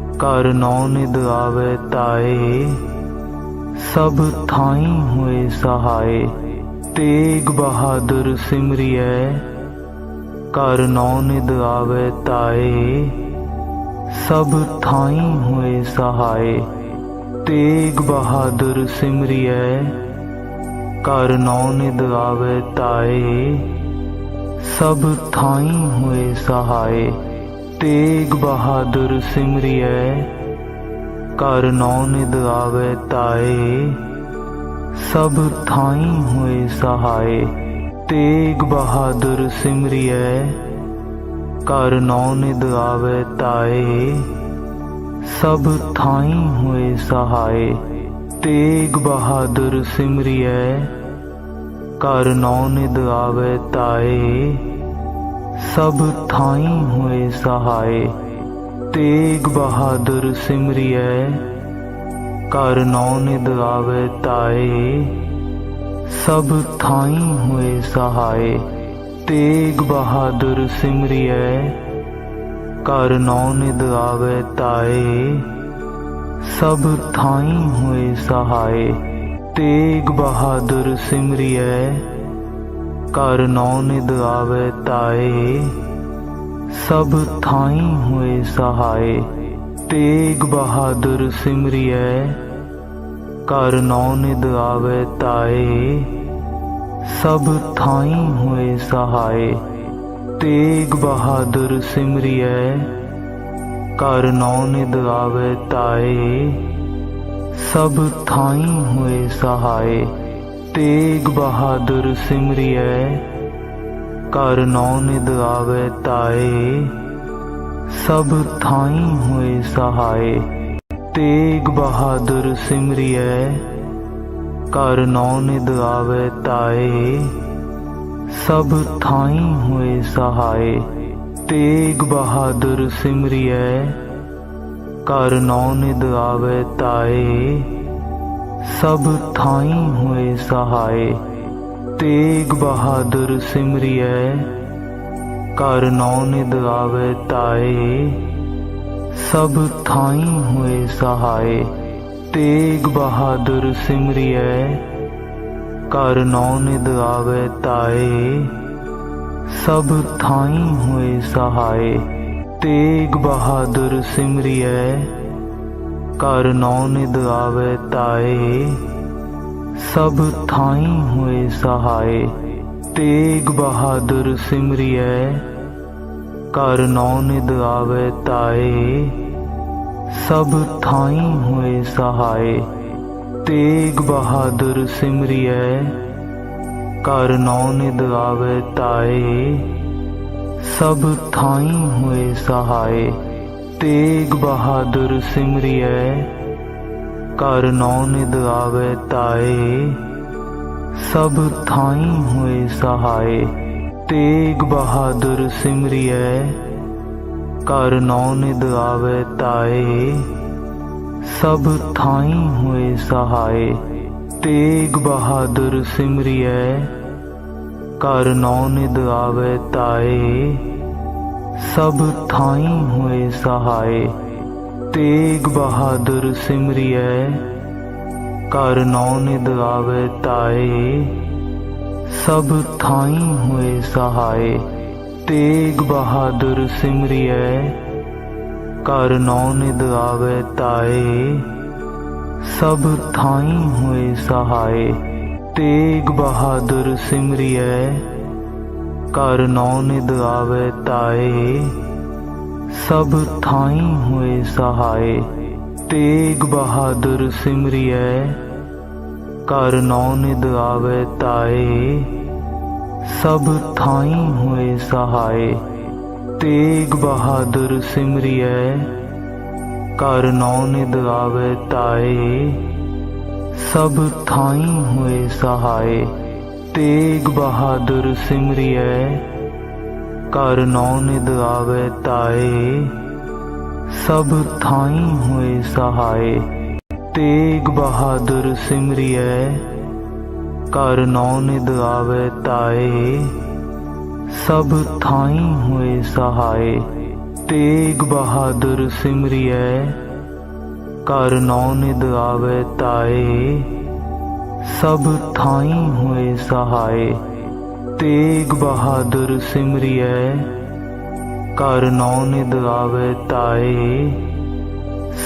कर नौ निध आवे ताए। सब थाई हुए सहाय। तेग बहादुर सिमरियै कर नौ निध आवे ताए। सब थाई हुए सहाय। तेग बहादुर सिमरियै कर नौ निध आवे ताए। सब थाई हुए सहाय। तेग बहादुर सिमरियै कर नौ निध आवे ताए। सब थाई हुए सहाय। तेग बहादुर सिमरियै कर नौ निध आवे ताए। सब थाई हुए सहाय। तेग बहादुर सिमरियै कर नौ निध आवे ताए। सब थाई हुए सहाय। तेग बहादुर सिमरियै कर नौ निध आवे ताए। सब थाई हुए सहाय। तेग बहादुर सिमरियै कर नौ निध आवे ताए। सब थाई हुए सहाय। तेग बहादुर सिमरियै कर नौ निध आवे ताए। सब थाई हुए सहाय। तेग बहादुर सिमरियै कर नौ निध आवे ताए। सब थाई हुए सहाय। तेग बहादुर सिमरियै कर नौ निध आवे ताए। सब थाई हुए सहाय। तेग बहादुर सिमरियै कर नौ निध आवे ताए। सब थाई हुए सहाय। तेग बहादुर सिमरियै कर नौ निद आवे ताए। सब थाई हुए सहाय। तेग बहादुर सिमरियै कर नौ निद आवे ताए। सब थाई हुए सहाय। तेग बहादुर सिमरियै कर नौ निद आवे ताए। सब थाई हुए सहाय। तेग बहादुर सिमरियै कर नौ निद आवे ताए। सब थाई हुए सहाय। तेग बहादुर सिमरियै कर नौ निद आवे ताए। सब थाई हुए सहाय। तेग बहादुर सिमरियै कर नौ निद आवे ताए। सब थाई हुए सहाय। तेग बहादुर सिमरियै कर नौ निद आवे ताए। सब थाई हुए सहाय। तेग बहादुर सिमरियै कर नौ निद आवे ताए। सब थाई हुए सहाय। तेग बहादुर सिमरियै कर नौ निद आवे ताए। सब थाई हुए सहाय। तेग बहादुर सिमरियै कर नौ निद आवे ताए। सब थाई हुए सहाय। तेग बहादुर सिमरियै कर नौ निद आवे ताए। सब थाई हुए सहाय। तेग बहादुर सिमरियै कर नौ निद आवे ताए। सब थाई हुए सहाय। तेग बहादुर सिमरियै कर नौ निद आवे ताए। सब थाई हुए सहाय। तेग बहादुर सिमरियै कर नौ निद आवे ताए। सब थाई हुए सहाय। तेग बहादुर सिमरियै कर नौ निद आवे ताए। सब थाई हुए सहाय। तेग बहादुर सिमरियै कर नौ निद आवे ताए। सब थाई हुए सहाय। तेग बहादुर सिमरियै कर नौ निद आवे ताए। सब थाई हुए सहाय। तेग बहादुर सिमरियै कर नौ निद आवे ताए। सब थाई हुए सहाय। तेग बहादुर सिमरियै कर नौ निद आवे ताए।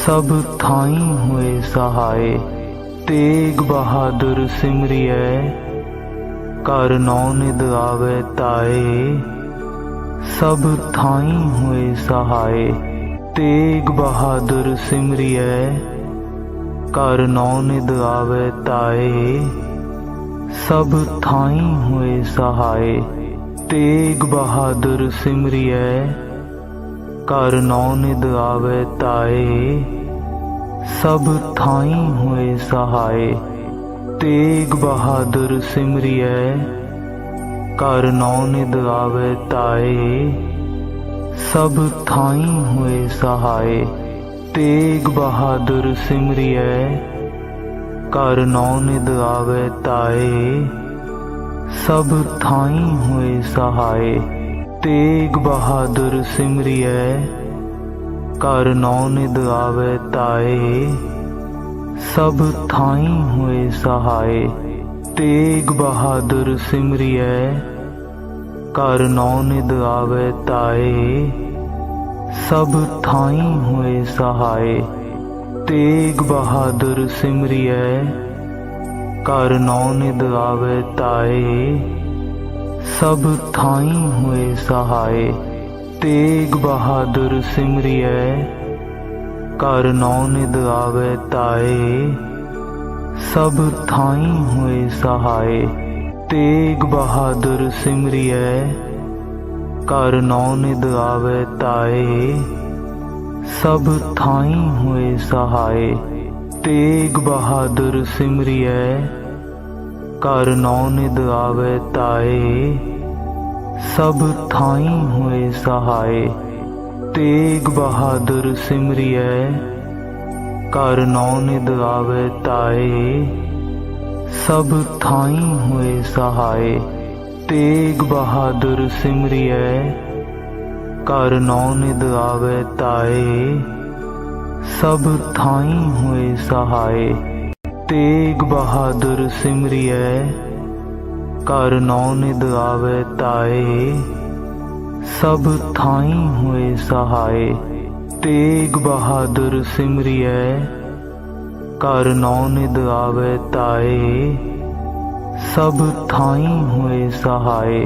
सब थाई हुए सहाय। तेग बहादुर सिमरियै कर नौ निद आवे ताए। सब थाई हुए सहाय। तेग बहादुर सिमरियै कर नौ निद आवे ताए। सब थाई हुए सहाय। तेग बहादुर सिमरियै कर नौ निद आवे ताए। सब थाई हुए सहाय। तेग बहादुर सिमरियै कर नौ निद आवे ताए। सब थाई हुए सहाय। तेग बहादुर सिमरियै कर नौ निद आवे ताए। सब थाई हुए सहाय। तेग बहादुर सिमरियै कर नौ निद आवे ताए। सब थाई हुए सहाय। तेग बहादुर सिमरियै कर नौ निद आवे ताए। सब थाई हुए सहाय। तेग बहादुर सिमरियै कर नौ निद आवे ताए। सब थाई हुए सहाय। तेग बहादुर सिमरियै कर नौ निद आवे ताए। सब थाई हुए सहाय। तेग बहादुर सिमरियै कर नौ निद आवे ताए। सब थाई हुए सहाय। तेग बहादुर सिमरियै कर नौ निद आवे ताए। सब थाई हुए सहाय। तेग बहादुर सिमरियै कर नौ निद आवे ताए। सब थाई हुए सहाय। तेग बहादुर सिमरियै कर नौ निद आवे ताए। सब थाई हुए सहाय। तेग बहादुर सिमरियै कर नौ निद आवे ताए। सब थाई हुए सहाय। तेग बहादुर सिमरियै कर नौ निद आवे ताए। सब थाई हुए सहाय।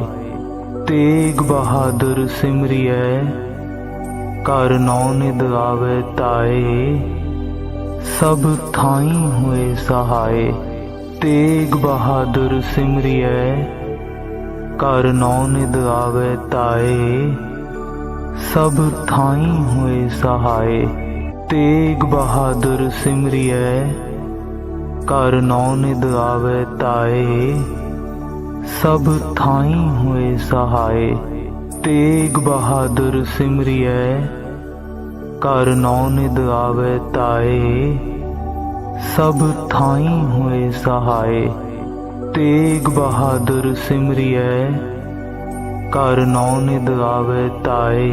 तेग बहादुर सिमरियै कर नौ निद आवे ताए। सब थाई हुए सहाय। तेग बहादुर सिमरियै कर नौ निद आवे ताए। सब थाई हुए सहाय। तेग बहादुर सिमरियै कर नौ निद आवे ताए। सब थाई हुए सहाय। तेग बहादुर सिमरियै कर नौ निद आवे ताए। सब थाई हुए सहाय। तेग बहादुर सिमरियै कर नौ निद आवे ताए।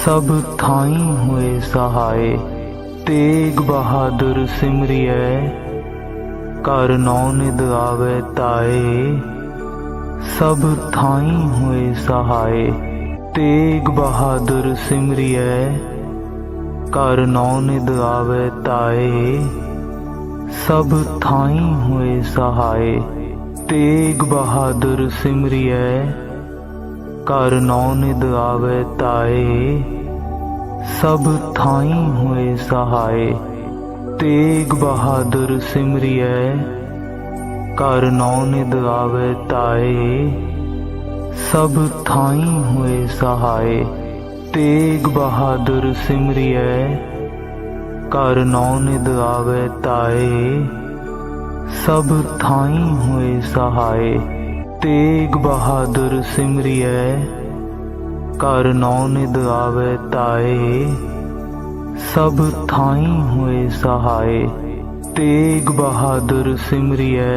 सब थाई हुए सहाय। तेग बहादुर सिमरियै कर नौ निद आवे ताए। सब थाई हुए सहाय। तेग बहादुर सिमरियै कर नौ निद आवे ताए। सब थाई हुए सहाय। तेग बहादुर सिमरियै कर नौ निद आवे ताए। सब थाई हुए सहाय। तेग बहादुर सिमरियै कर नौ निद आवे ताए। सब थाई हुए सहाय। तेग बहादुर सिमरियै कर नौ निद आवे ताए। सब थाई हुए सहाय। तेग बहादुर सिमरियै कर नौ निद आवे ताए। सब थाई हुए सहाय। तेग बहादुर सिमरियै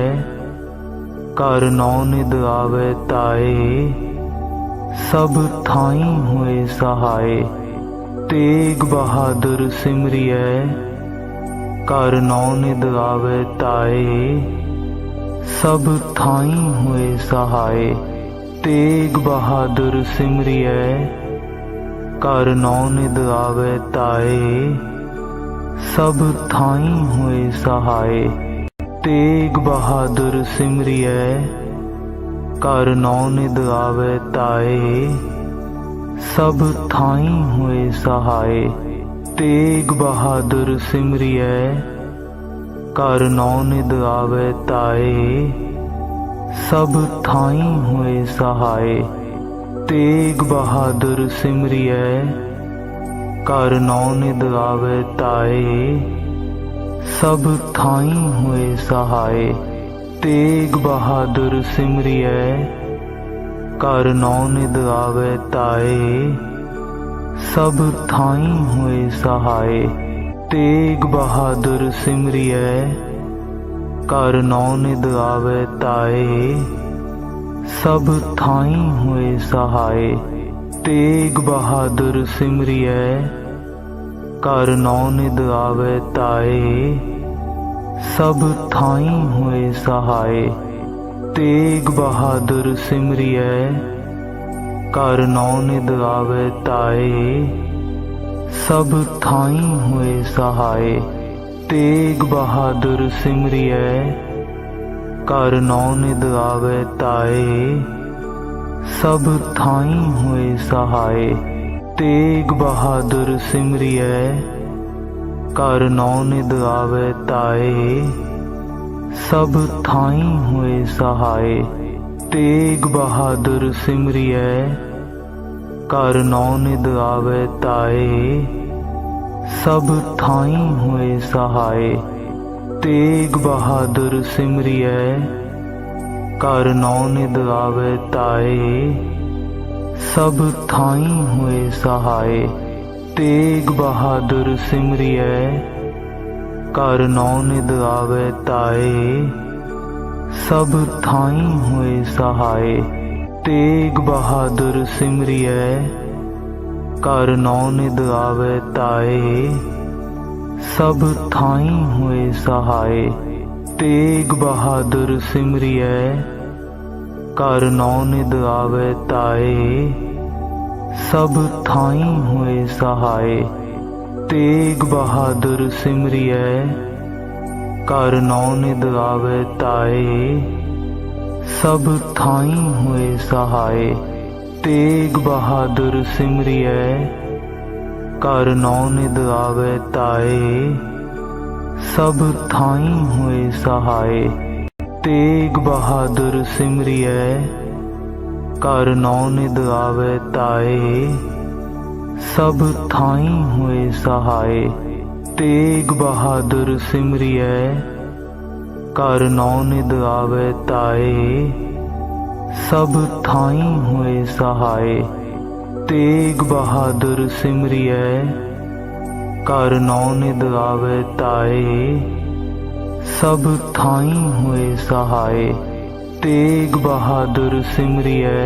कर नौ निद आवे ताए। सब थाई हुए सहाय। तेग बहादुर सिमरियै कर नौ निद आवे ताए। सब थाई हुए सहाय। तेग बहादुर सिमरियै कर नौ निद आवे ताए। सब थाई हुए सहाय। तेग बहादुर सिमरियै कर नौ निद आवे ताए। सब थाई हुए सहाय। तेग बहादुर सिमरियै कर नौ निद आवे ताए। सब थाई हुए सहाय। तेग बहादुर सिमरियै कर नौ निद आवे ताए। सब थाई हुए सहाय। तेग बहादुर सिमरियै कर नौ निद आवे ताए। सब थाई हुए सहाय। तेग बहादुर सिमरियै कर नौ निद आवे ताए। सब थाई हुए सहाय। तेग बहादुर सिमरियै कर नौ निद आवे ताए। सब थाई हुए सहाय। तेग बहादुर सिमरियै कर नौ निद आवे ताए। सब थाई हुए सहाय। तेग बहादुर सिमरियै कर नौ निद आवे ताए। सब थाई हुए सहाय। तेग बहादुर सिमरियै कर नौ निद आवे ताए। सब थाई हुए सहाय। तेग बहादुर सिमरियै कर नौ निद आवे ताए, सब थाई हुए सहाय। तेग बहादुर सिमरियै, कर नौ निद आवे ताए, सब थाई हुए सहाय। तेग बहादुर सिमरियै, कर नौ निद आवे ताए, सब थाई हुए सहाय। तेग बहादुर सिमरियै, कर नौ निद आवे ताए, सब थाई हुए सहाय। तेग बहादुर सिमरियै, कर नौ निद आवे ताए, सब थाई हुए सहाय। तेग बहादुर सिमरियै, कर नौ निद आवे ताए, सब थाई हुए सहाय। तेग बहादुर सिमरियै, कर नौ निद आवे ताए, सब थाई हुए सहाय। तेग बहादुर सिमरियै, कर नौ निद आवे ताए, सब थाई हुए सहाय। तेग बहादुर सिमरियै, कर नौ निद आवे ताए, सब थाई हुए सहाय। तेग बहादुर सिमरियै, कर नौ निद आवे ताए, सब थाई हुए सहाय। तेग बहादुर सिमरियै,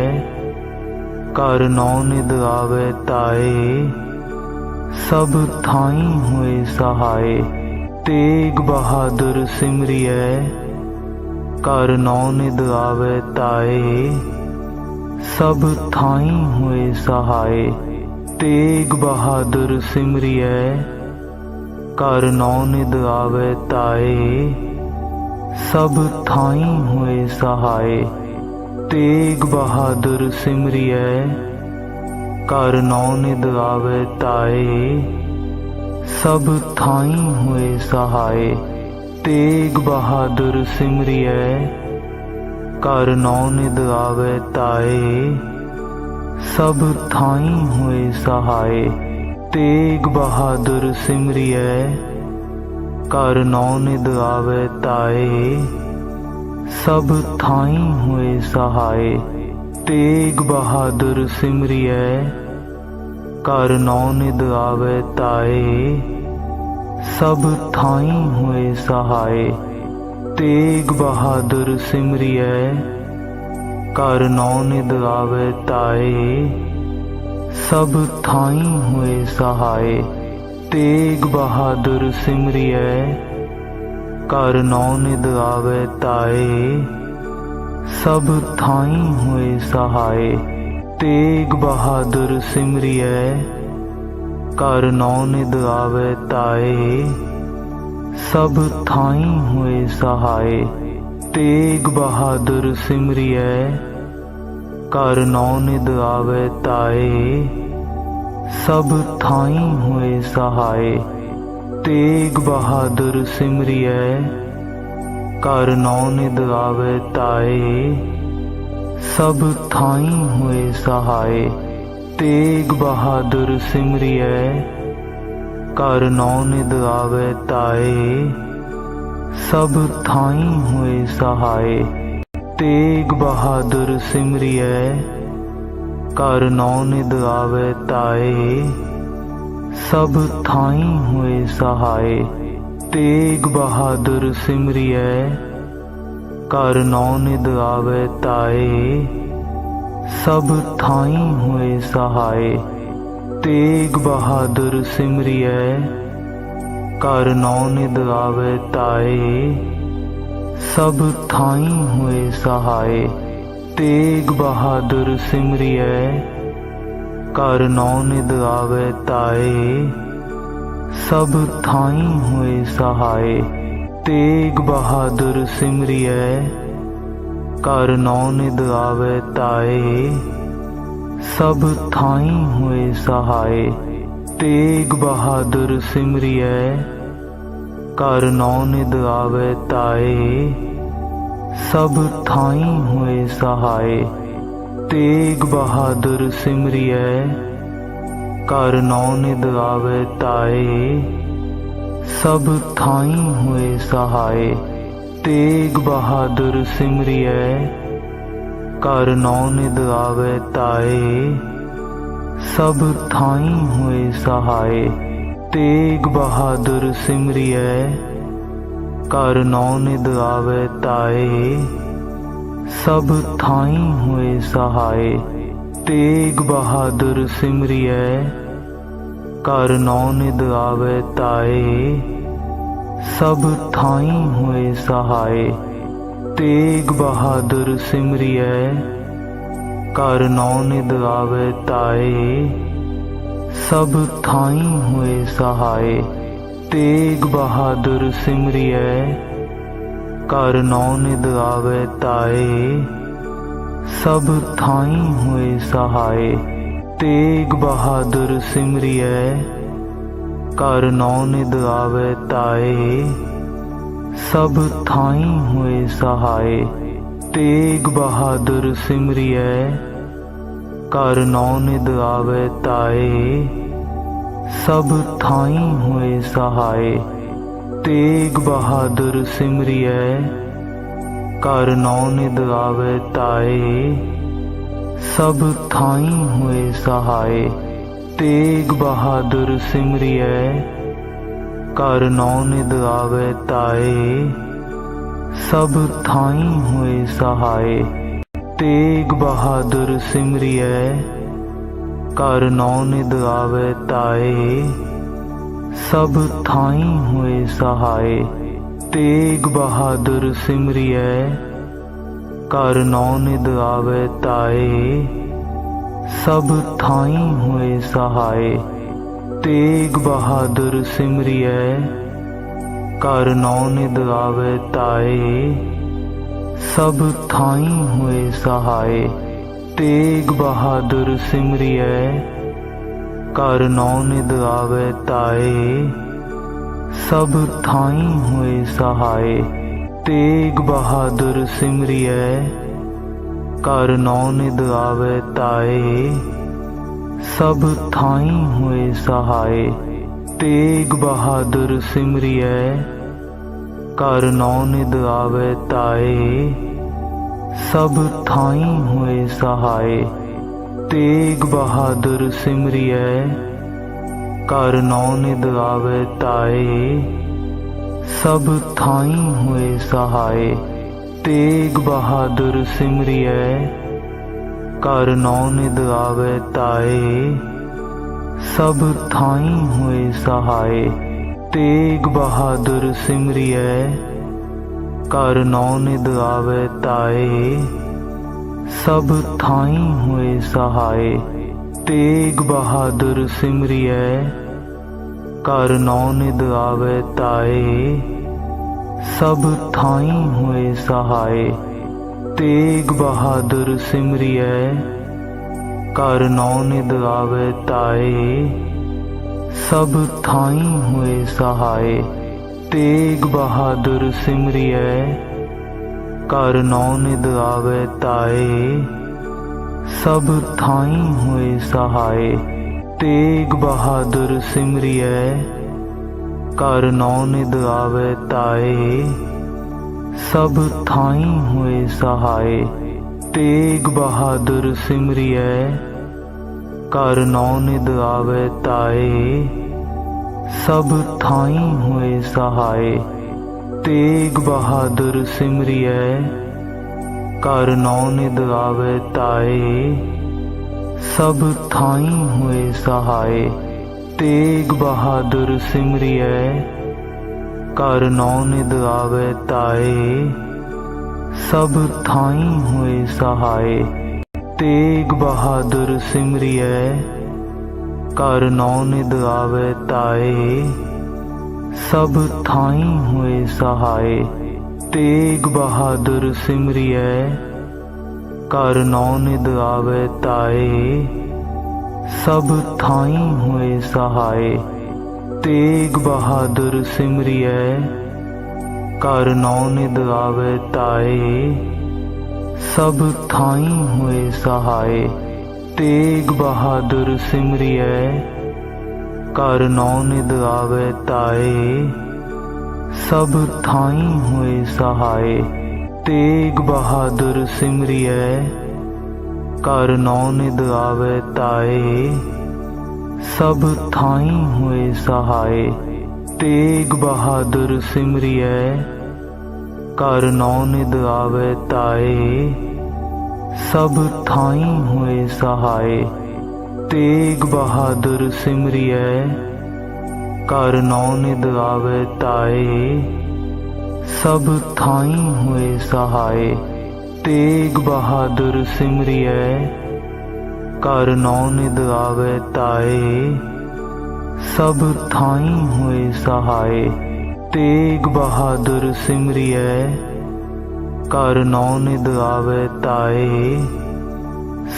कर नौ निद आवे ताए, सब थाई हुए सहाय। तेग बहादुर सिमरियै, कर नौ निद आवे ताए, सब थाई हुए सहाय। तेग बहादुर सिमरियै, कर नौ निद आवे ताए, सब थाई हुए सहाय। तेग बहादुर सिमरियै, कर नौ निद आवे ताए, सब थाई हुए सहाय। तेग बहादुर सिमरियै, कर नौ निद आवे ताए, सब थाई हुए सहाय। तेग बहादुर सिमरियै, कर नौ निद आवे ताए, सब थाई हुए सहाय। तेग बहादुर सिमरियै, कर नौ निद आवे ताए, सब थाई हुए सहाय। तेग बहादुर सिमरियै, कर नौ निद आवे ताए, सब थाई हुए सहाय। तेग बहादुर सिमरियै, कर नौ निद आवे ताए, सब थाई हुए सहाय। तेग बहादुर सिमरियै, कर नौ निद आवे ताए, सब थाई हुए सहाय। तेग बहादुर सिमरियै, कर नौ निद आवे ताए, सब थाई हुए सहाय। तेग बहादुर सिमरियै, कर नौ निद आवे ताए, सब थाई हुए सहाय। तेग बहादुर सिमरियै, कर नौ निद आवे ताए, सब थाई हुए सहाय। तेग बहादुर सिमरियै, कर नौ निद आवे ताए, सब थाई हुए सहाय। तेग बहादुर सिमरियै, कर नौ निद आवे ताए, सब थाई हुए सहाय। तेग बहादुर सिमरियै, कर नौ निद आवे ताए, सब थाई हुए सहाय। तेग बहादुर सिमरियै, कर नौ निद आवे ताए, सब थाई हुए सहाय। तेग बहादुर सिमरियै, कर नौ निद आवे ताए, सब थाई हुए सहाय। तेग बहादुर सिमरियै, कर नौ निद आवे ताए, सब थाई हुए सहाय। तेग बहादुर सिमरियै कर नौ निद आवे ताए सब थाई हुए सहाय। तेग बहादुर सिमरियै कर नौ निद आवे ताए सब थाई हुए सहाय। तेग बहादुर सिमरियै कर नौ निद आवे ताए सब थाई हुए सहाय। तेग बहादुर सिमरियै कर नौ निद आवे ताए सब थाई हुए सहाय। तेग बहादुर सिमरियै कर नौ निद आवे ताए सब थाई हुए सहाय। तेग बहादुर सिमरियै कर नौ निद आवे ताए सब थाई हुए सहाय। तेग बहादुर सिमरियै कर नौ निद आवे ताए सब थाई हुए सहाय। तेग बहादुर सिमरियै कर नौ निद आवे ताए सब थाई हुए सहाय। तेग बहादुर सिमरियै कर नौ निद आवे ताए सब थाई हुए सहाय। तेग बहादुर सिमरियै कर नौ निद आवे ताए सब थाई हुए सहाय। तेग बहादुर सिमरियै कर नौ निद आवे ताए सब थाई हुए सहाय। तेग बहादुर सिमरियै कर नौ निद आवे ताए सब थाई हुए सहाय। तेग बहादुर सिमरियै कर नौ निद आवे ताए सब थाई हुए सहाय। तेग बहादुर सिमरियै कर नौ निद आवे ताए सब थाई हुए सहाय। तेग बहादुर सिमरियै कर नौ निद आवे ताए सब थाई हुए सहाय। तेग बहादुर सिमरियै कर नौ निद आवे ताए सब थाई हुए सहाय। तेग बहादुर सिमरियै कर नौ निद आवे ताए सब थाई हुए सहाय। तेग बहादुर सिमरियै कर नौ निद आवे ताए सब थाई हुए सहाय। तेग बहादुर सिमरियै कर नौ निद आवे ताए सब थाई हुए सहाय। तेग बहादुर सिमरियै कर नौ निद आवे ताए सब थाई हुए सहाय। तेग बहादुर सिमरियै कर नौ निद आवे ताए सब थाई हुए सहाय। तेग बहादुर सिमरियै कर नौ निद आवे ताए सब थाई हुए सहाय। तेग बहादुर सिमरियै कर नौ निद आवे ताए सब थाई हुए सहाय। तेग बहादुर सिमरियै कर नौ निद आवे ताए सब थाई हुए सहाय। तेग बहादुर सिमरियै। कर नौ निद आवे ताए सब थाई हुए सहाय। तेग बहादुर सिमरियै कर नौ निद आवे ताए सब थाई हुए सहाय। तेग बहादुर सिमरियै कर नौ निद आवे ताए सब थाई हुए सहाय। तेग बहादुर सिमरियै कर नौ निद आवे ताए सब थाई हुए सहाय। तेग बहादुर सिमरियै कर नौ निद आवे ताए सब थाई हुए सहाय। तेग बहादुर सिमरियै कर नौ निध आवे ताए। सब थाई हुए सहाय। तेग बहादुर सिमरियै कर नौ निध आवे ताए। सब थाई हुए सहाय। तेग बहादुर सिमरियै कर नौ निध आवे ताए। सब थाई हुए सहाय। तेग बहादुर सिमरियै कर नौ निध आवे ताए। सब थाई हुए सहाय। तेग बहादुर सिमरियै कर नौ निध आवे ताए। सब थाई हुए सहाय। तेग बहादुर सिमरियै कर नौ निध आवे ताए।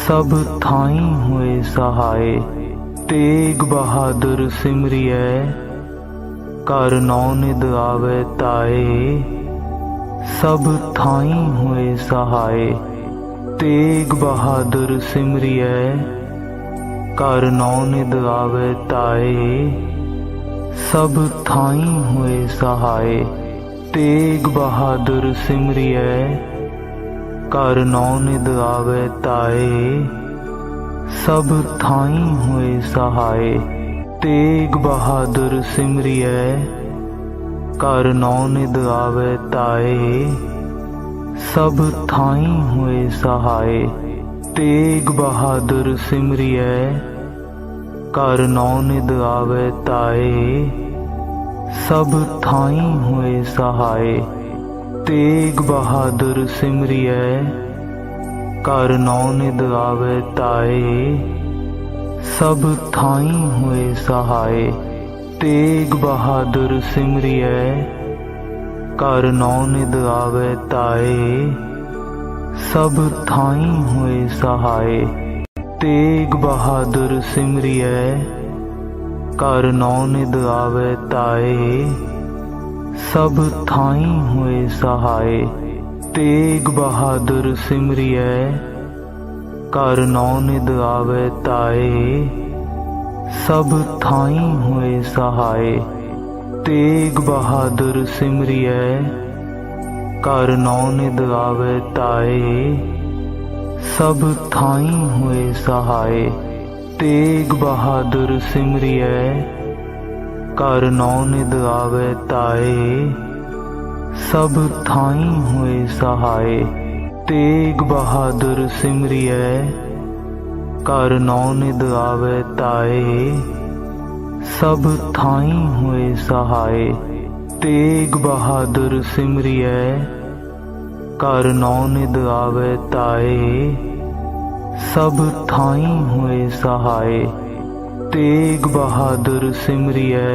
सब थाई हुए सहाय। तेग बहादुर सिमरियै कर नौ निध आवे ताए। सब थाई हुए सहाय। तेग बहादुर सिमरियै कर नौ निध आवे ताए। सब थाई हुए सहाय। तेग बहादुर सिमरियै कर नौ निध आवे ताए। सब थाई हुए सहाय। तेग बहादुर सिमरियै कर नौ निध आवे ताए। सब थाई हुए सहाय। तेग बहादुर सिमरियै कर नौ निध आवे ताए। सब थाई हुए सहाय। तेग बहादुर सिमरियै कर नौ निध आवे ताए। सब थाई हुए सहाय। तेग बहादुर सिमरियै कर नौ निध आवे ताए। सब थाई हुए सहाय। तेग बहादुर सिमरियै कर नौ निध आवे ताए। सब थाई हुए सहाय। तेग बहादुर सिमरियै कर नौ निध आवे ताए। सब थाई हुए सहाय। तेग बहादुर सिमरियै कर नौ निध आवे ताए। सब थाई हुए सहाय। तेग बहादुर सिमरियै कर नौ निध आवे ताए। सब थाई हुए सहाय। तेग बहादुर सिमरियै कर नौ निध आवे ताए। सब थाई हुए सहाय। तेग बहादुर सिमरियै कर नौ निध आवे ताए। सब थाई हुए सहाय। तेग बहादुर सिमरियै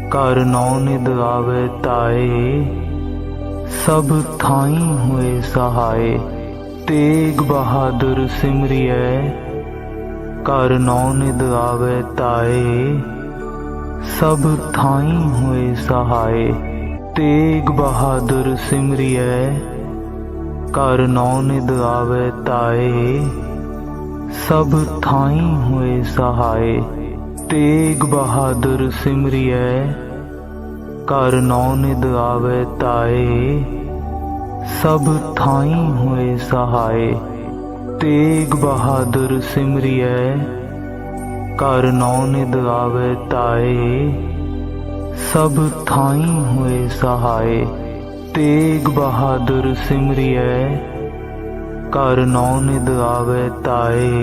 कर नौ निध आवे ताए। सब थाई हुए सहाय। तेग बहादुर सिमरियै कर नौ निध आवे ताए। सब थाई हुए सहाय। तेग बहादुर सिमरियै कर नौ निध आवे ताए। सब थाई हुए सहाय। तेग बहादुर सिमरियै कर नौ निध आवे ताए। सब थाई हुए सहाय। तेग बहादुर सिमरियै कर नौ निध आवे ताए। सब थाई हुए सहाय। तेग बहादुर सिमरियै कर नौ निध आवे ताए।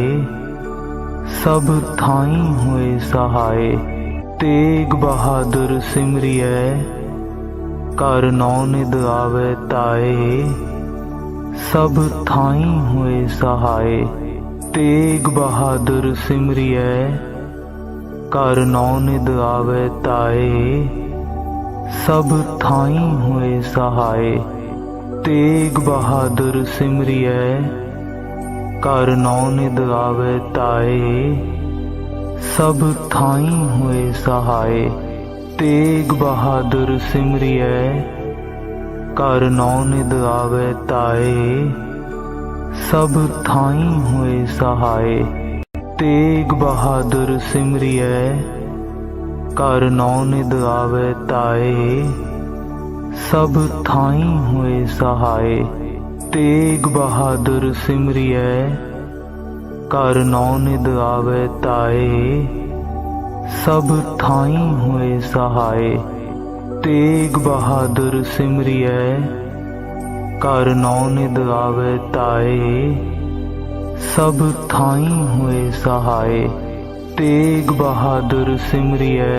सब थाई हुए सहाय। तेग बहादुर सिमरियै कर नौ निध आवे ताए। सब थाई हुए सहाय। तेग बहादुर सिमरियै कर नौ निध आवे ताए। सब थाई हुए सहाय। तेग बहादुर सिमरियै कर नौ निध आवे ताए। सब थाई हुए सहाय। तेग बहादुर सिमरियै कर नौ निध आवे ताए। सब थाई हुए सहाय। तेग बहादुर सिमरियै कर नौ निद आवे ताए। सब थाई हुए सहाय। तेग बहादुर सिमरियै कर नौ निद आवे ताए। सब थाई हुए सहाय। तेग बहादुर सिमरियै कर नौ निद आवे ताए। सब थाई हुए सहाय। तेग बहादुर सिमरियै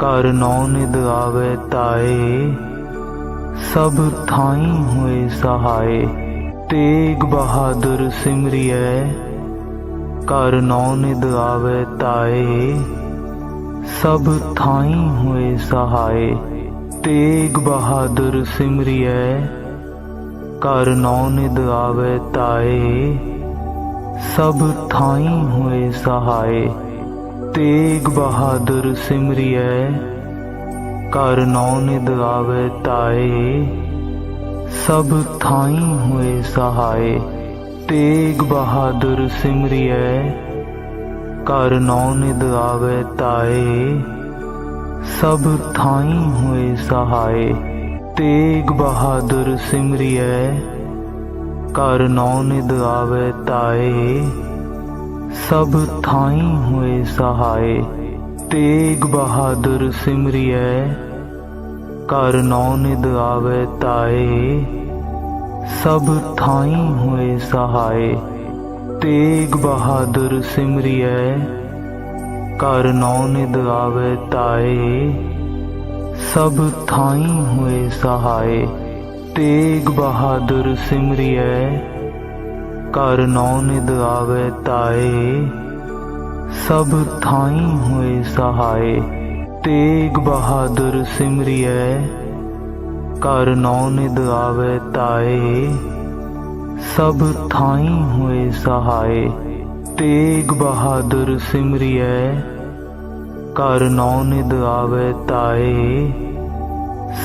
कर नौ निद आवे ताए। सब थाई हुए सहाय। तेग बहादुर सिमरियै कर नौ निद आवे ताए। सब थाई हुए सहाय। तेग बहादुर सिमरियै कर नौ निद आवे ताए। सब थाई हुए सहाय। तेग बहादुर सिमरियै कर नौ निद आवे ताए। सब थाई हुए सहाय। तेग बहादुर सिमरियै कर नौ निद आवे ताए। सब थाई हुए सहाय। तेग बहादुर सिमरियै कर नौ निद आवे ताए। सब थाई हुए सहाय। तेग बहादुर सिमरियै कर नौ निद आवे ताए। सब थाई हुए सहाय। तेग बहादुर सिमरियै कर नौ निद आवे ताए। सब थाई हुए सहाय। तेग बहादुर सिमरियै कर नौ निद आवे ताए। सब थाई हुए सहाय। तेग बहादुर सिमरियै कर नौ निद आवे ताए। सब थाई हुए सहाय। तेग बहादुर सिमरियै कर नौ निद आवे ताए।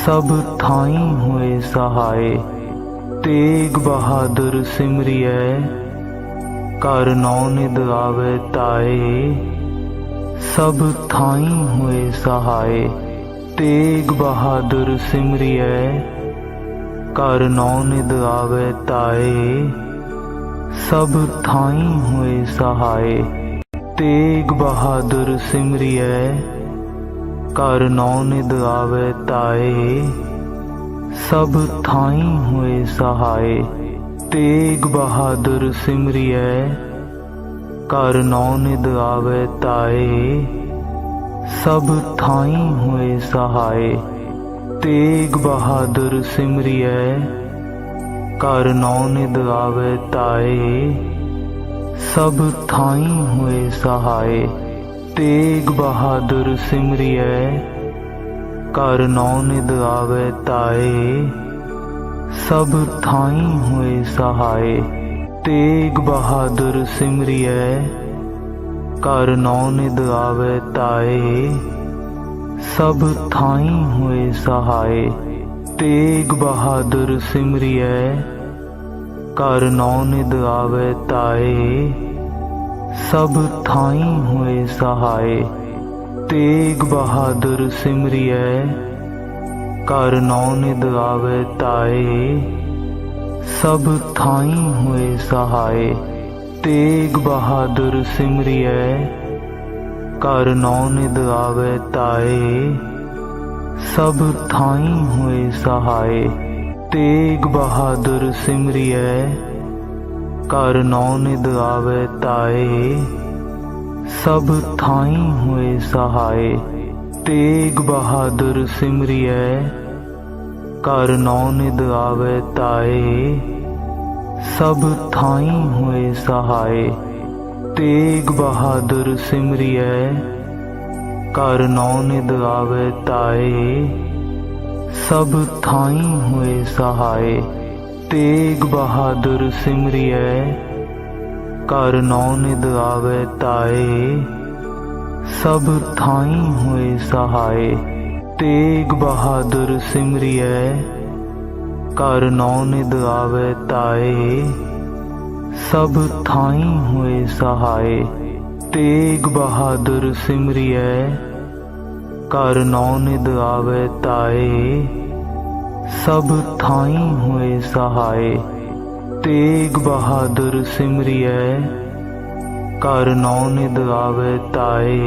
सब थाई हुए सहाय। तेग बहादुर सिमरियै कर नौ निद आवे ताए। सब थाई हुए सहाय। तेग बहादुर सिमरियै कर नौ निद आवे ताए। सब थाई हुए सहाय। तेग बहादुर सिमरियै कर नौ निद आवे ताए। सब थाई हुए सहाय। तेग बहादुर सिमरियै कर नौ निद आवे ताए। सब थाई हुए सहाय। तेग बहादुर सिमरियै कर नौ निद आवे ताए। सब थाई हुए सहाय। तेग बहादुर सिमरियै कर नौ निद आवे ताए। सब थाई हुए सहाय। तेग बहादुर सिमरियै कर नौ निद आवे ताए। सब थाई हुए सहाय। तेग बहादुर सिमरियै कर नौ निद आवे ताए। सब थाई हुए सहाय। तेग बहादुर सिमरियै कर नौ निद आवे ताए। सब थाई हुए सहाय। तेग बहादुर सिमरियै कर नौ निद आवे ताए। सब थाई हुए सहाय। तेग बहादुर सिमरियै कर नौ निद आवे ताए। सब थाई हुए सहाय। तेग बहादुर सिमरियै कर नौ निद आवे ताए। सब थाई हुए सहाय। तेग बहादुर सिमरियै कर नौ निद आवे ताए। सब थाई हुए सहाय। तेग बहादुर सिमरियै कर नौ निद आवे ताए। सब थाई हुए सहाय। तेग बहादुर सिमरियै कर नौ निद आवे ताए, सब थाई हुए सहाय। तेग बहादुर सिमरियै, कर नौ निद आवे ताए, सब थाई हुए सहाय। तेग बहादुर सिमरियै, कर नौ निद आवे ताए,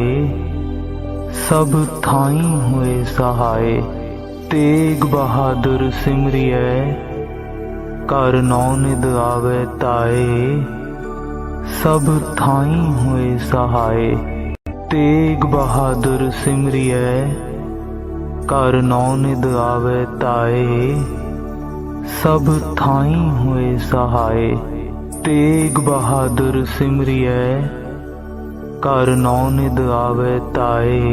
सब थाई हुए सहाय। तेग बहादुर सिमरियै, कर नौ निद आवे ताए, सब थाई हुए सहाय। तेग बहादुर सिमरियै, कर नौ निद आवे ताए, सब थाई हुए सहाय। तेग बहादुर सिमरियै, कर नौ निद आवे ताए,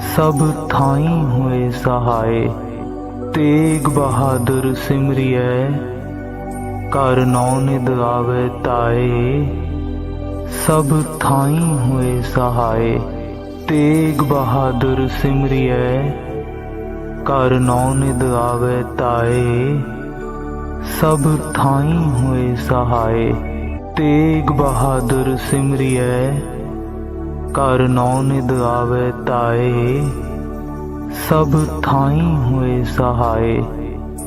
सब थाई हुए सहाय। तेग बहादुर सिमरियै, कर नौ निद आवे ताए, सब थाई हुए सहाय। तेग बहादुर सिमरियै, कर नौ निद आवे ताए, सब थाई हुए सहाय। तेग बहादुर सिमरियै, कर नौ निद आवे ताए, सब थाई हुए सहाय।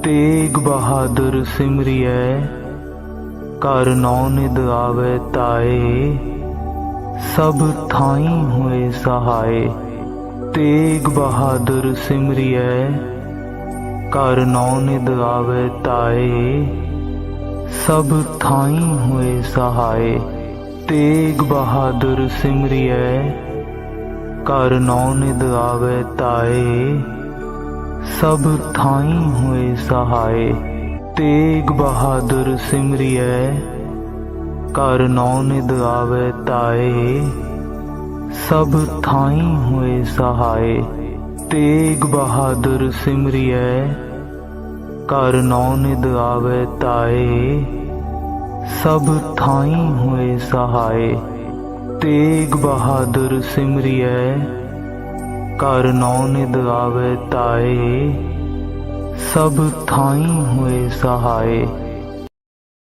तेग बहादुर सिमरियै, कर नौ निद आवे ताए, सब थाई हुए सहाय। तेग बहादुर सिमरियै, कर नौ निद आवे ताए, सब थाई हुए सहाय। तेग बहादुर सिमरियै, कर नौ निद आवे ताए, सब थाई हुए सहाय। तेग बहादुर सिमरियै, कर नौ निद आवे ताए, सब थाई हुए सहाय। तेग बहादुर सिमरियै, कर नौ निद आवे ताए, सब थाई हुए सहाय। तेग बहादुर सिमरियै, कर नौ निद आवे ताए, सब थाई हुए सहाय।